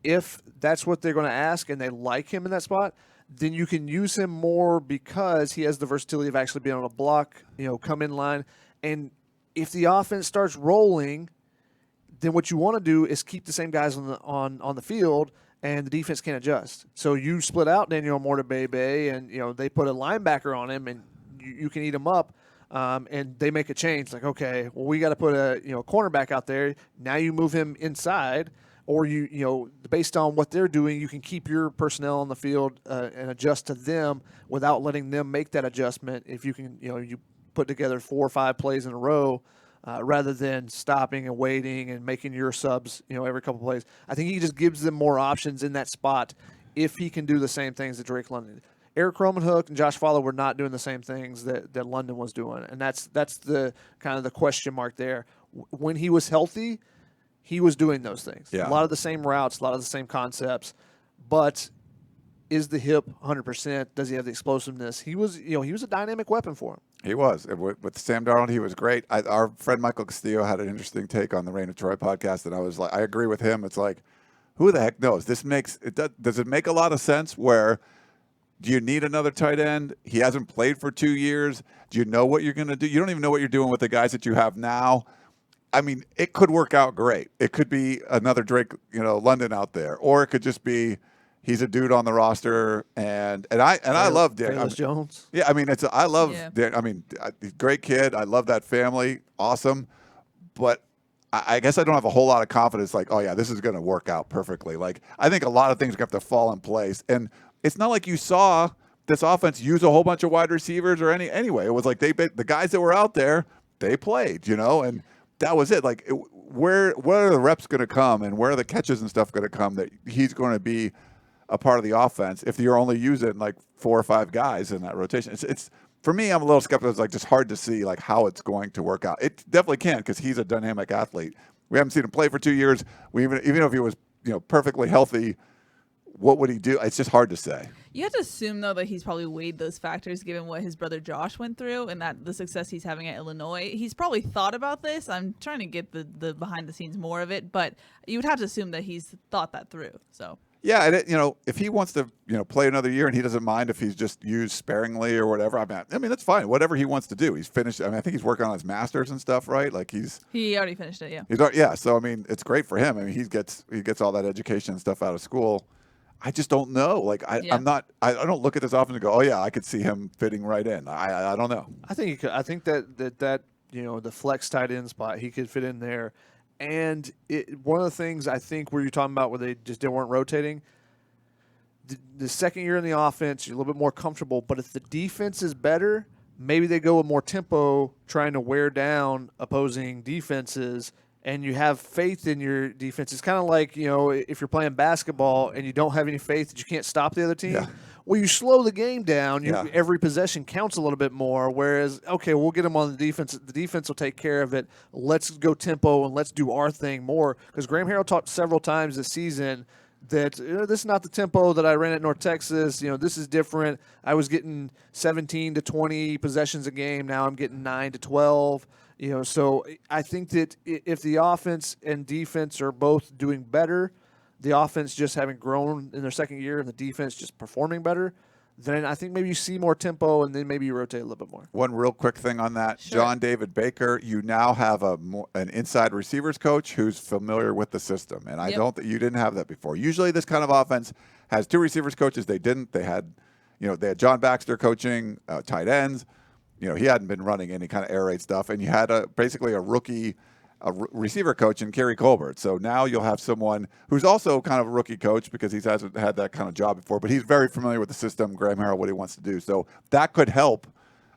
If that's what they're going to ask and they like him in that spot, then you can use him more because he has the versatility of actually being able to block, come in line. And if the offense starts rolling, then what you want to do is keep the same guys on the field, and the defense can't adjust. So you split out Daniel Amatorbebe, and they put a linebacker on him, and you can eat him up. And they make a change, like, okay, well, we got to put a cornerback out there. Now you move him inside, or you based on what they're doing, you can keep your personnel on the field and adjust to them without letting them make that adjustment. If you can, you put together 4 or 5 plays in a row. Rather than stopping and waiting and making your subs, every couple plays. I think he just gives them more options in that spot if he can do the same things that Drake London did. Eric Cromanhook and Josh Fowler were not doing the same things that London was doing, and that's the kind of the question mark there. When he was healthy, he was doing those things. Yeah. A lot of the same routes, a lot of the same concepts, but is the hip 100%? Does he have the explosiveness? He was a dynamic weapon for him. He was. With Sam Darnold, he was great. Our friend Michael Castillo had an interesting take on the Reign of Troy podcast, and I was like, I agree with him. It's like, who the heck knows? Does it make a lot of sense where do you need another tight end? He hasn't played for 2 years. Do you know what you're going to do? You don't even know what you're doing with the guys that you have now. I mean, it could work out great. It could be another Drake, London out there, or it could just be he's a dude on the roster, and I love Dan Jones. Yeah, I mean I love Dan. I mean, great kid. I love that family. Awesome, but I guess I don't have a whole lot of confidence. Like, oh yeah, this is going to work out perfectly. Like, I think a lot of things have to fall in place, and it's not like you saw this offense use a whole bunch of wide receivers or anyway. It was like the guys that were out there, they played, and that was it. Like, where are the reps going to come, and where are the catches and stuff going to come that he's going to be a part of the offense if you're only using like 4 or 5 guys in that rotation? It's for me, I'm a little skeptical. It's like just hard to see like how it's going to work out. It definitely can because he's a dynamic athlete. We haven't seen him play for 2 years. Even if he was perfectly healthy, what would he do? It's just hard to say. You have to assume though that he's probably weighed those factors given what his brother Josh went through and that the success he's having at Illinois. He's probably thought about this. I'm trying to get the behind the scenes more of it, but you would have to assume that he's thought that through. So. Yeah, and if he wants to, play another year and he doesn't mind if he's just used sparingly or whatever, I mean that's fine. Whatever he wants to do, he's finished. I mean, I think he's working on his masters and stuff, right? Like he already finished it, yeah. So I mean, it's great for him. I mean, he gets all that education and stuff out of school. I just don't know. Like I don't look at this often and go, oh yeah, I could see him fitting right in. I don't know. I think he could. I think that the flex tight end spot he could fit in there. And one of the things I think where you're talking about where they just weren't rotating, the second year in the offense, you're a little bit more comfortable. But if the defense is better, maybe they go with more tempo, trying to wear down opposing defenses, and you have faith in your defense. It's kind of like, if you're playing basketball and you don't have any faith that you can't stop the other team. Yeah. Well, you slow the game down. Every possession counts a little bit more, whereas, okay, we'll get them on the defense. The defense will take care of it. Let's go tempo and let's do our thing more. Because Graham Harrell talked several times this season that this is not the tempo that I ran at North Texas. This is different. I was getting 17 to 20 possessions a game. Now I'm getting 9 to 12. So I think that if the offense and defense are both doing better, the offense just having grown in their second year and the defense just performing better, then I think maybe you see more tempo, and then maybe you rotate a little bit more. One real quick thing on that, Sure. John David Baker, you now have an inside receivers coach who's familiar with the system, and I don't think you didn't have that before. Usually, this kind of offense has two receivers coaches. They didn't. They had John Baxter coaching tight ends. He hadn't been running any kind of air raid stuff, and you had basically a rookie receiver coach in Kerry Colbert. So now you'll have someone who's also kind of a rookie coach because he hasn't had that kind of job before, but he's very familiar with the system, Graham Harrell, what he wants to do. So that could help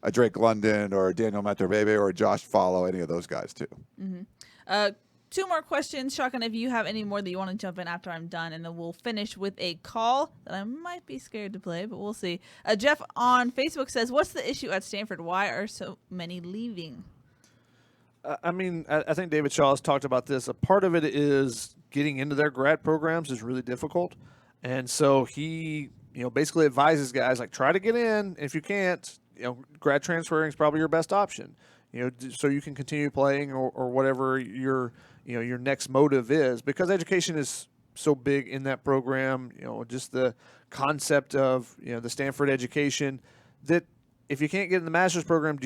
a Drake London or a Daniel Maturbebe or a Josh Follow, any of those guys too. Mm-hmm. Two more questions. Shotgun, if you have any more that you want to jump in after I'm done, and then we'll finish with a call that I might be scared to play, but we'll see. Jeff on Facebook says, what's the issue at Stanford? Why are so many leaving? I think David Shaw has talked about this. A part of it is getting into their grad programs is really difficult. And so he, basically advises guys, like, try to get in. If you can't, grad transferring is probably your best option, so you can continue playing or whatever your next motive is. Because education is so big in that program, just the concept of, the Stanford education, that if you can't get in the master's program,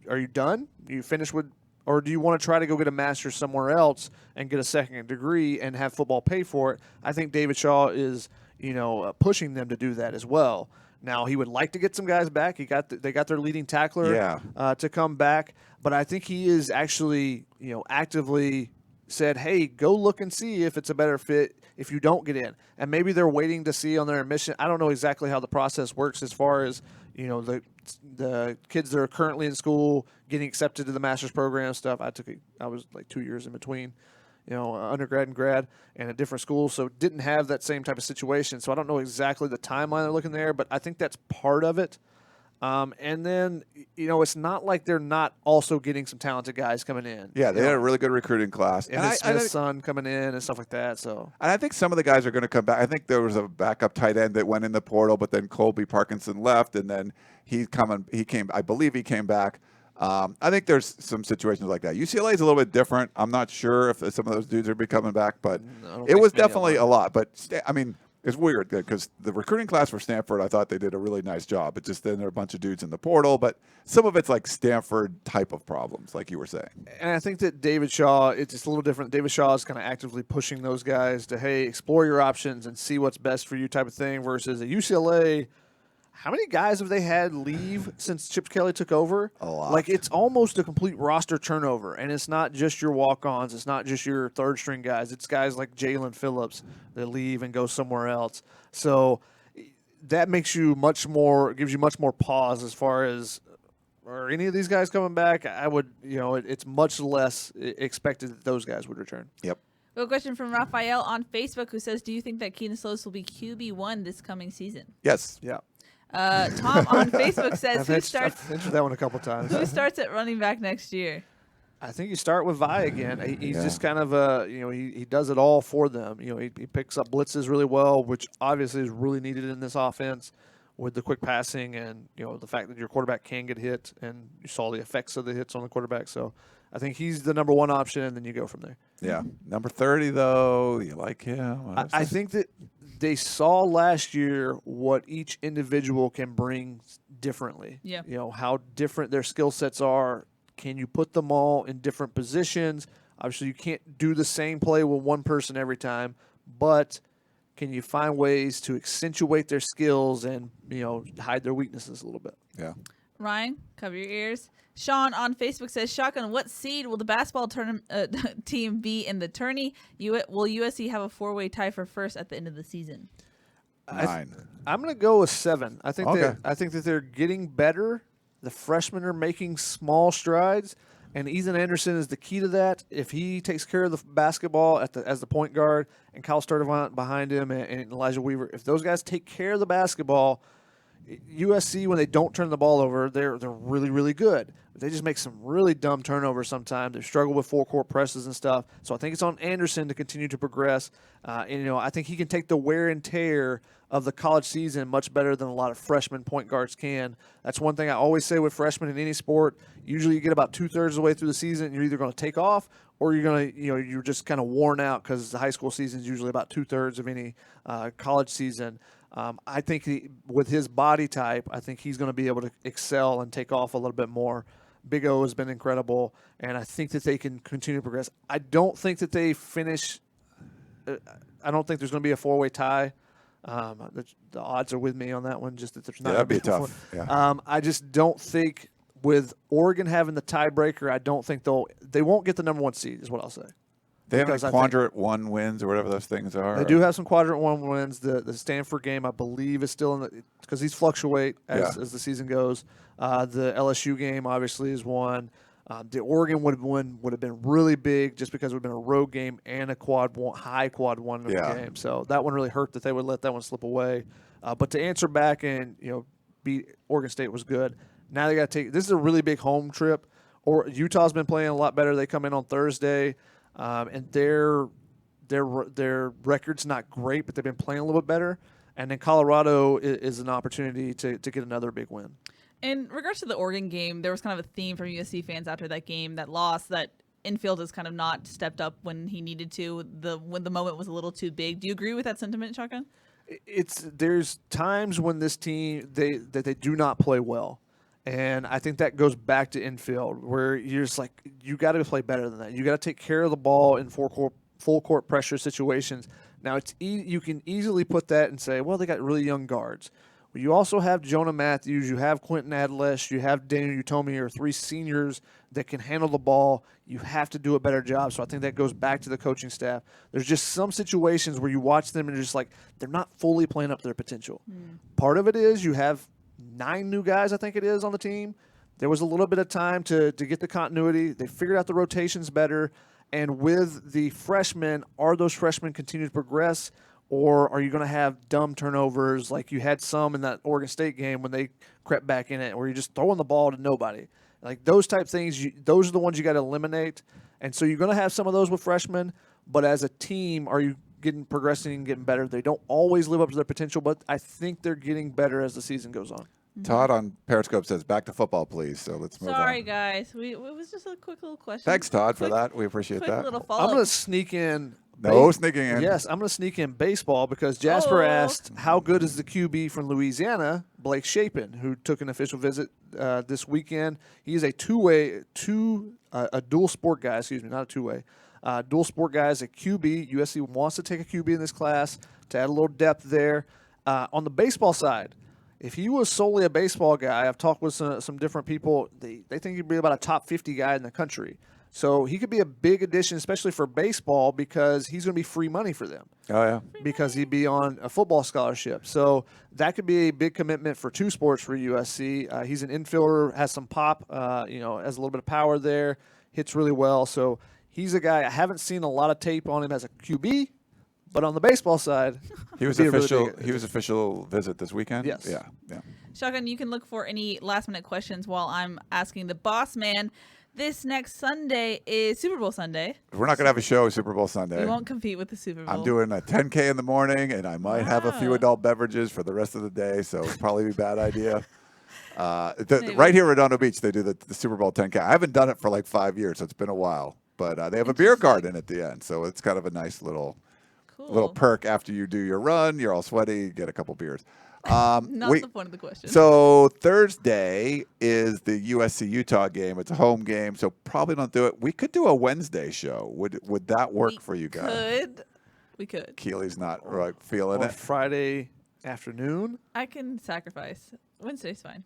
are you done? You finish with, or do you want to try to go get a master's somewhere else and get a second degree and have football pay for it? I think David Shaw is, pushing them to do that as well. Now, he would like to get some guys back. They got their leading tackler to come back. But I think he is actually, actively said, hey, go look and see if it's a better fit if you don't get in. And maybe they're waiting to see on their admission. I don't know exactly how the process works as far as, the kids that are currently in school getting accepted to the master's program stuff. I was like 2 years in between, undergrad and grad, and a different school, so didn't have that same type of situation. So I don't know exactly the timeline they're looking there, but I think that's part of it. And then, it's not like they're not also getting some talented guys coming in. Yeah, they had a really good recruiting class. And Smith's son coming in and stuff like that. So, and I think some of the guys are going to come back. I think there was a backup tight end that went in the portal, but then Colby Parkinson left, and then I believe he came back. I think there's some situations like that. UCLA is a little bit different. I'm not sure if some of those dudes are be coming back, but it was definitely a lot. But it's weird because the recruiting class for Stanford, I thought they did a really nice job. It's just then there are a bunch of dudes in the portal, but some of it's like Stanford type of problems, like you were saying. And I think that David Shaw, it's just a little different. David Shaw is kind of actively pushing those guys to, hey, explore your options and see what's best for you type of thing, versus at UCLA, how many guys have they had leave since Chip Kelly took over? A lot. Like, it's almost a complete roster turnover, and it's not just your walk-ons. It's not just your third-string guys. It's guys like Jalen Phillips that leave and go somewhere else. So that gives you much more pause as far as, are any of these guys coming back? I would, it's much less expected that those guys would return. Yep. We have a question from Raphael on Facebook who says, do you think that Keenan Slovis will be QB1 this coming season? Yes. Yeah. Tom on Facebook says, I've answered that one a couple times. Who starts at running back next year? I think you start with Vi again. He's just kind of he does it all for them. He picks up blitzes really well, which obviously is really needed in this offense with the quick passing and the fact that your quarterback can get hit, and you saw the effects of the hits on the quarterback. So I think he's the number one option, and then you go from there. Yeah. Number 30, though, you like him? I think that they saw last year what each individual can bring differently. Yeah. How different their skill sets are. Can you put them all in different positions? Obviously, you can't do the same play with one person every time, but can you find ways to accentuate their skills and, hide their weaknesses a little bit? Yeah. Ryan, cover your ears. Sean on Facebook says, Shotgun, what seed will the basketball team be in the tourney? Will USC have a 4-way tie for first at the end of the season? 9. I'm going to go with 7. I think Okay. I think that they're getting better. The freshmen are making small strides, and Ethan Anderson is the key to that. If he takes care of the basketball as the point guard, and Kyle Sturdivant behind him and Elijah Weaver, if those guys take care of the basketball, USC, when they don't turn the ball over, they're really, really good. They just make some really dumb turnovers sometimes. They struggle with full-court presses and stuff. So I think it's on Anderson to continue to progress. I think he can take the wear and tear of the college season much better than a lot of freshman point guards can. That's one thing I always say with freshmen in any sport. Usually you get about 2/3 of the way through the season, and you're either going to take off or you're just kind of worn out, because the high school season is usually about 2/3 of any college season. I think with his body type, I think he's going to be able to excel and take off a little bit more. Big O has been incredible, and I think that they can continue to progress. I don't think that they finish. I don't think there's going to be a 4-way tie. The odds are with me on that one. Just that there's not. Yeah, that'd be tough. Yeah. I just don't think with Oregon having the tiebreaker, I don't think they won't get the number 1 seed. Is what I'll say. They have quadrant 1 wins or whatever those things are. They do have some quadrant 1 wins. The Stanford game, I believe, is still in the because these fluctuate as the season goes. The LSU game obviously is one. The Oregon would have been really big just because it would have been a road game and a high quad 1 in the game. So that one really hurt that they would let that one slip away. But to answer back and beat Oregon State was good. Now they got to take. This is a really big home trip. Or Utah's been playing a lot better. They come in on Thursday. And their record's not great, but they've been playing a little bit better. And then Colorado is an opportunity to get another big win. In regards to the Oregon game, there was kind of a theme from USC fans after that game, that loss, that Infield has kind of not stepped up when he needed to. When the moment was a little too big. Do you agree with that sentiment, Shotgun? There's times when this team they do not play well. And I think that goes back to infield, where you're just like, you got to play better than that. You got to take care of the ball in full court pressure situations. Now, you can easily put that and say, well, they got really young guards. Well, you also have Jonah Matthews, you have Quentin Adlesh, you have Daniel Utomi, are 3 seniors that can handle the ball. You have to do a better job. So I think that goes back to the coaching staff. There's just some situations where you watch them and you're just like, they're not fully playing up to their potential. Part of it is you have 9 new guys, I think it is, on the team. There was a little bit of time to get the continuity. They figured out the rotations better. And with the freshmen, are those freshmen continue to progress, or are you going to have dumb turnovers like you had some in that Oregon State game when they crept back in it, where you're just throwing the ball to nobody? Like those type things, those are the ones you got to eliminate. And so you're going to have some of those with freshmen, but as a team, are you progressing and getting better? They don't always live up to their potential, but I think they're getting better as the season goes on. Todd on Periscope says, back to football, please. So let's move on. Sorry, guys. It was just a quick little question. Thanks, Todd, for that. We appreciate that. Little I'm going to sneak in. Sneaking in. Yes, I'm going to sneak in baseball because Jasper asked, how good is the QB from Louisiana, Blake Shapen, who took an official visit this weekend. He's a a dual sport guy, not a two-way. Dual sport guy is a QB. USC wants to take a QB in this class to add a little depth there. On the baseball side, if he was solely a baseball guy, I've talked with some different people, they think he'd be about a top 50 guy in the country. So he could be a big addition, especially for baseball, because he's going to be free money for them. Oh, yeah. Because he'd be on a football scholarship. So that could be a big commitment for 2 sports for USC. He's an infielder, has some pop, has a little bit of power there, hits really well. So he's a guy, I haven't seen a lot of tape on him as a QB, but on the baseball side, he was official visit this weekend. Yes. Yeah. Shotgun, you can look for any last-minute questions while I'm asking the boss man. This next Sunday is Super Bowl Sunday. We're not going to have a show Super Bowl Sunday. We won't compete with the Super Bowl. I'm doing a 10K in the morning, and I might have a few adult beverages for the rest of the day, so it'll probably be a bad idea. Right here at Redondo Beach, they do the Super Bowl 10K. I haven't done it for like 5 years, so it's been a while. But they have a beer garden at the end, so it's kind of a nice little perk after you do your run. You're all sweaty, get a couple beers. Not the point of the question. So Thursday is the USC-Utah game. It's a home game, so probably don't do it. We could do a Wednesday show. Would that work for you guys? We could. Keely's not feeling it. Friday afternoon? I can sacrifice. Wednesday's fine.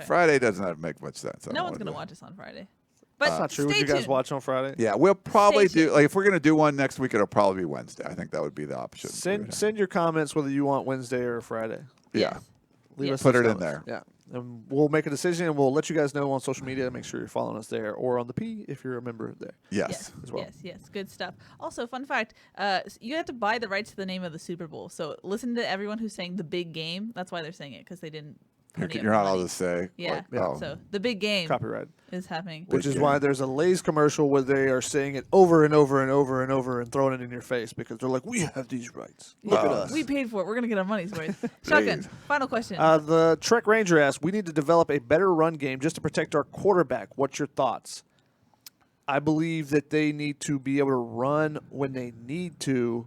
Friday doesn't make much sense. No one's going to watch us on Friday. But that's not true. Would you guys watch on Friday? Yeah, we'll probably do. Like, if we're going to do one next week, it'll probably be Wednesday. I think that would be the option. Send your comments whether you want Wednesday or Friday. Yeah. Put it in there. Yeah. And we'll make a decision, and we'll let you guys know on social media. Make sure you're following us there, or on the P if you're a member there. Yes. As well. Yes. Good stuff. Also, fun fact, you have to buy the rights to the name of the Super Bowl. So listen to everyone who's saying the big game. That's why they're saying it, because they didn't. You're not allowed to say. Yeah. So the big game copyright is happening. Which is why there's a Lay's commercial where they are saying it over and over and over and over and throwing it in your face because they're like, we have these rights. Look at us. We paid for it. We're going to get our money's worth. Shotgun, final question. The Trek Ranger asks, we need to develop a better run game just to protect our quarterback. What's your thoughts? I believe that they need to be able to run when they need to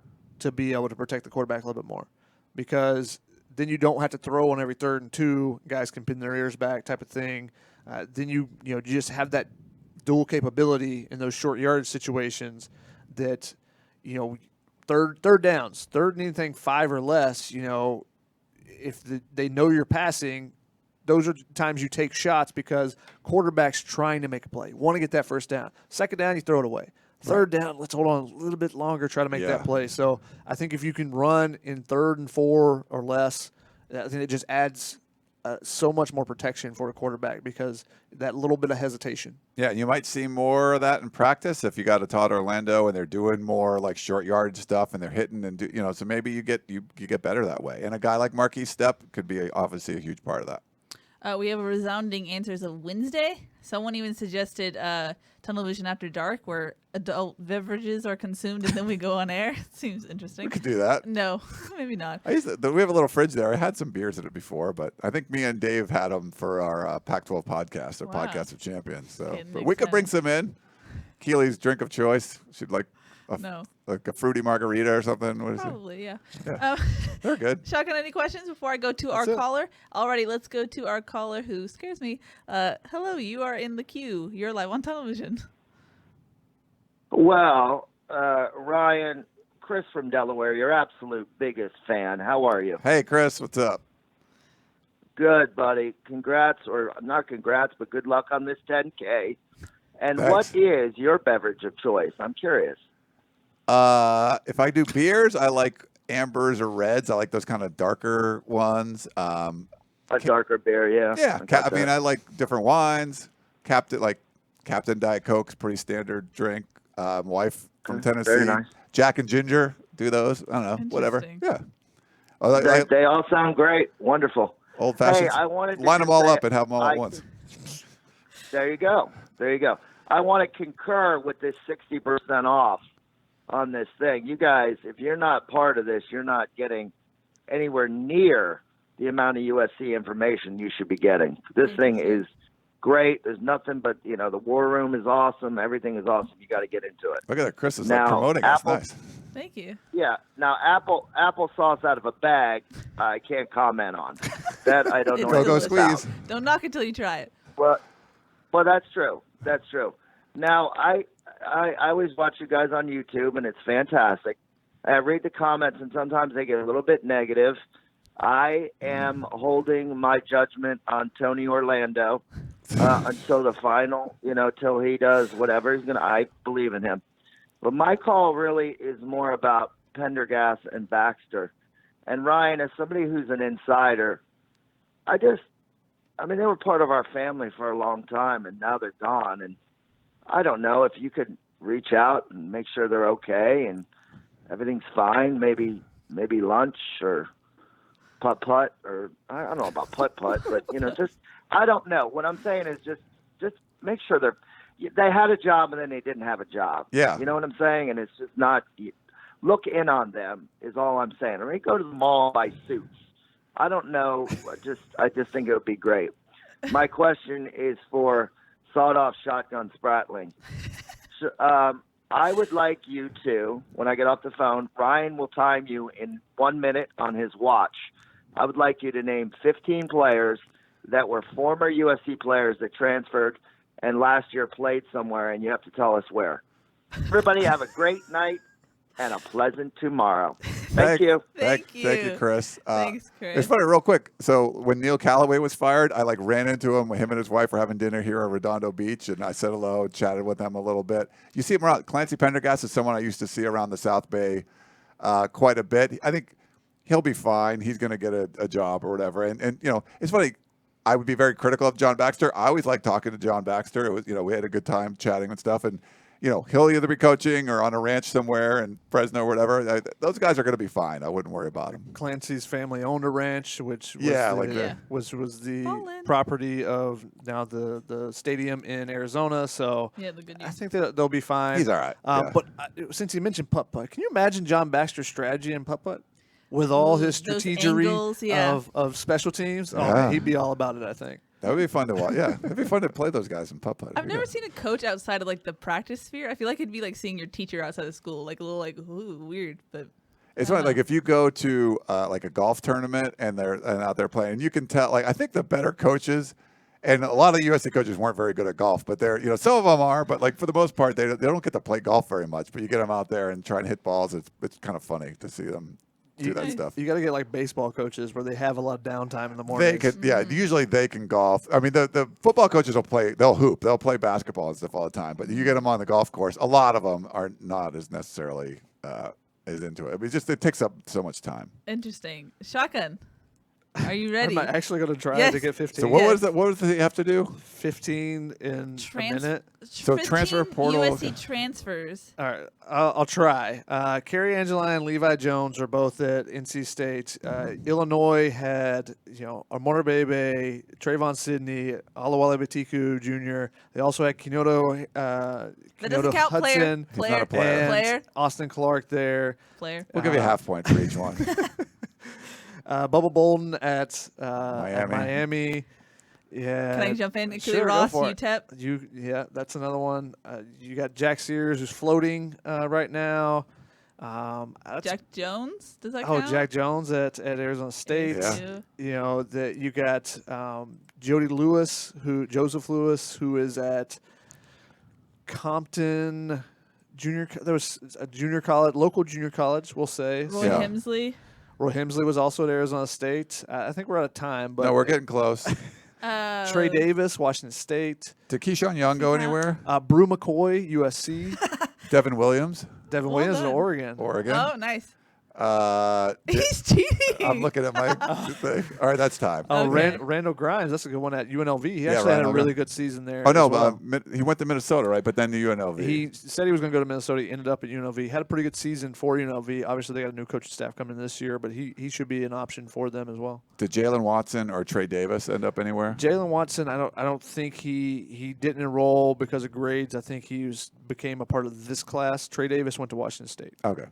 be able to protect the quarterback a little bit more, because then you don't have to throw on every 3rd and 2. Guys can pin their ears back type of thing. Then you just have that dual capability in those short yardage situations that, third downs, third and anything 5 or less, if they know you're passing, those are times you take shots because quarterback's trying to make a play, want to get that first down. Second down, you throw it away. Third down, let's hold on a little bit longer, try to make that play. So I think if you can run in 3rd and 4 or less, I think it just adds so much more protection for a quarterback because that little bit of hesitation. Yeah, you might see more of that in practice if you got a Todd Orlando and they're doing more like short yardage stuff and they're hitting and so maybe you get better that way. And a guy like Marquise Stepp could be obviously a huge part of that. We have a resounding answers of Wednesday. Someone even suggested Tunnel Vision After Dark, where adult beverages are consumed and then we go on air. Seems interesting. We could do that. No, maybe not. We have a little fridge there. I had some beers in it before, but I think me and Dave had them for our Pac-12 podcast, our podcast of champions. So Okay, we could bring some in. Keely's drink of choice. She'd like a fruity margarita or something. What is Probably, it? yeah. They're good. Shotgun, any questions before I go to our caller? Alrighty, let's go to our caller who scares me. Hello, you are in the queue. You're live on television. Well, Ryan, Chris from Delaware, your absolute biggest fan. How are you? Hey, Chris, what's up? Good, buddy. Congrats, or not congrats, but good luck on this 10K. And Thanks. What is your beverage of choice? I'm curious. If I do beers, I like ambers or reds. I like those kind of darker ones. A darker beer, yeah. Yeah, I like different wines. Captain Diet Coke's pretty standard drink. Wife from Tennessee. Very nice. Jack and Ginger, do those. I don't know, whatever. Yeah. They all sound great. Wonderful. Old fashioned. Hey, I wanted to line them all say up and have them all at once. There you go. I want to concur with this 60% off on this thing. You guys, if you're not part of this, you're not getting anywhere near the amount of USC information you should be getting. This thing is great. There's nothing but, the war room is awesome. Everything is awesome. You got to get into it. Look at that. Chris is now, promoting us. Nice. Thank you. Yeah. Now, applesauce out of a bag, I can't comment on. That I don't know. Go squeeze. About. Don't knock it till you try it. Well, that's true. Now, I always watch you guys on YouTube, and it's fantastic. I read the comments, and sometimes they get a little bit negative. I am holding my judgment on Tony Orlando until the final, till he does whatever he's going to. I believe in him. But my call really is more about Pendergast and Baxter. And Ryan, as somebody who's an insider, they were part of our family for a long time, and now they're gone. And I don't know if you could reach out and make sure they're okay and everything's fine. Maybe lunch or putt, or I don't know about putt, but just I don't know. What I'm saying is just make sure they had a job and then they didn't have a job. Yeah, you know what I'm saying. And it's just not look in on them is all I'm saying. Or go to the mall, buy suits. I don't know. I just think it would be great. My question is for sawed-off shotgun Spratling. So, I would like you to, when I get off the phone, Ryan will time you in 1 minute on his watch. I would like you to name 15 players that were former USC players that transferred and last year played somewhere, and you have to tell us where. Everybody have a great night and a pleasant tomorrow. Thank you. Thank you, Chris. Thanks, Chris. It's funny, real quick. So when Neil Callaway was fired, I ran into him when him and his wife were having dinner here at Redondo Beach, and I said hello, chatted with them a little bit. You see him around. Clancy Pendergast is someone I used to see around the South Bay quite a bit. I think he'll be fine. He's going to get a job or whatever. And it's funny. I would be very critical of John Baxter. I always like talking to John Baxter. It was, we had a good time chatting and stuff. And he'll either be coaching or on a ranch somewhere in Fresno or whatever. Those guys are going to be fine. I wouldn't worry about them. Clancy's family owned a ranch, which was was the property of now the stadium in Arizona. So I think that they'll be fine. He's all right. But since you mentioned putt-putt, can you imagine John Baxter's strategy in putt-putt? With all his strategery of special teams, he'd be all about it, I think. That would be fun to watch. Yeah, it'd be fun to play those guys in putt-putt. I've never seen a coach outside of the practice sphere. I feel like it'd be like seeing your teacher outside of school, a little ooh, weird. But It's funny, like if you go to like a golf tournament and they're out there playing, you can tell. Like I think the better coaches, and a lot of USC coaches weren't very good at golf, but they're some of them are, but like for the most part they don't get to play golf very much. But you get them out there and try and hit balls. It's kind of funny to see them do that stuff. You got to get like baseball coaches where they have a lot of downtime in the morning. They can, usually they can golf. I mean, the football coaches they'll hoop, they'll play basketball and stuff all the time. But you get them on the golf course, a lot of them are not as necessarily as into it. It takes up so much time. Interesting. Shotgun. Are you ready? I'm actually going to try to get 15. So what was that? What does he have to do? 15 in a minute. So transfer portal. USC transfers. All right, I'll try. Kerry Angeline and Levi Jones are both at NC State. Illinois had Armona Bebe, Trayvon Sidney, Alawale Batiku Jr. They also had Kenoto That doesn't count. Hudson. He's not a player. And Player. Austin Clark there. Player. We'll give you a half point for each one. Bubba Bolden at Miami. Miami. Yeah. Can I jump in? Keely Sure, Ross, go for it. UTEP. That's another one. You got Jack Sears, who's floating right now. Jack Jones. Does that count? Oh, Jack Jones at Arizona State. Yeah. That you got Joseph Lewis, who is at Compton Junior. There was a junior college, local junior college, we'll say. Roy Hemsley. Roy Hemsley was also at Arizona State. I think we're out of time, but No, we're getting close. Trey Davis, Washington State. Did Keyshawn Young go anywhere? Brew McCoy, USC. Devin Williams, Devin Well Williams done. in Oregon. Oh, nice. Uh, He's cheating. I'm looking at my thing. All right, that's time. Oh, Okay. Randall Grimes, that's a good one at UNLV. He Yeah, actually had a Randall really Grimes. good season there. Oh no, as well. he went to Minnesota, right? But then to UNLV. He said he was going to go to Minnesota. He ended up at UNLV. He had a pretty good season for UNLV. Obviously, they got a new coaching staff coming this year, but he should be an option for them as well. Did Jalen Watson or Trey Davis end up anywhere? Jalen Watson, I don't think he didn't enroll because of grades. I think he became a part of this class. Trey Davis went to Washington State. Okay.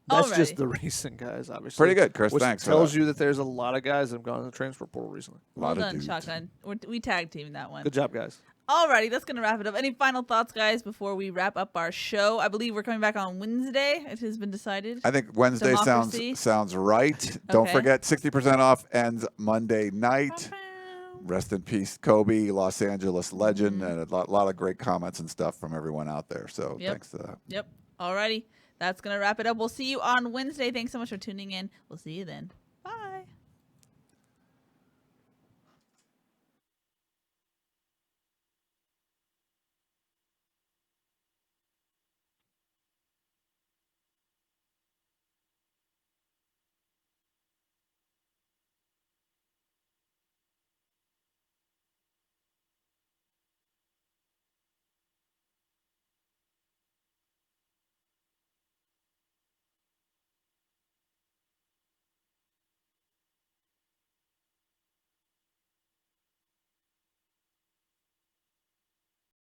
That's Alrighty. just the recent guys, obviously. Pretty good, Chris. Which Thanks for tells that. you that there's a lot of guys that have gone to the transfer portal recently. Well Lot of done, dudes. Shotgun. We tag teamed that one. Good job, guys. Alrighty, that's gonna wrap it up. Any final thoughts, guys, before we wrap up our show? I believe we're coming back on Wednesday. It has been decided. I think Wednesday Democracy. sounds right. Don't Okay. forget, 60% off ends Monday night. Rest in peace, Kobe, Los Angeles legend, and a lot of great comments and stuff from everyone out there. So Yep. thanks to that. Yep. Alrighty, that's gonna wrap it up. We'll see you on Wednesday. Thanks so much for tuning in. We'll see you then.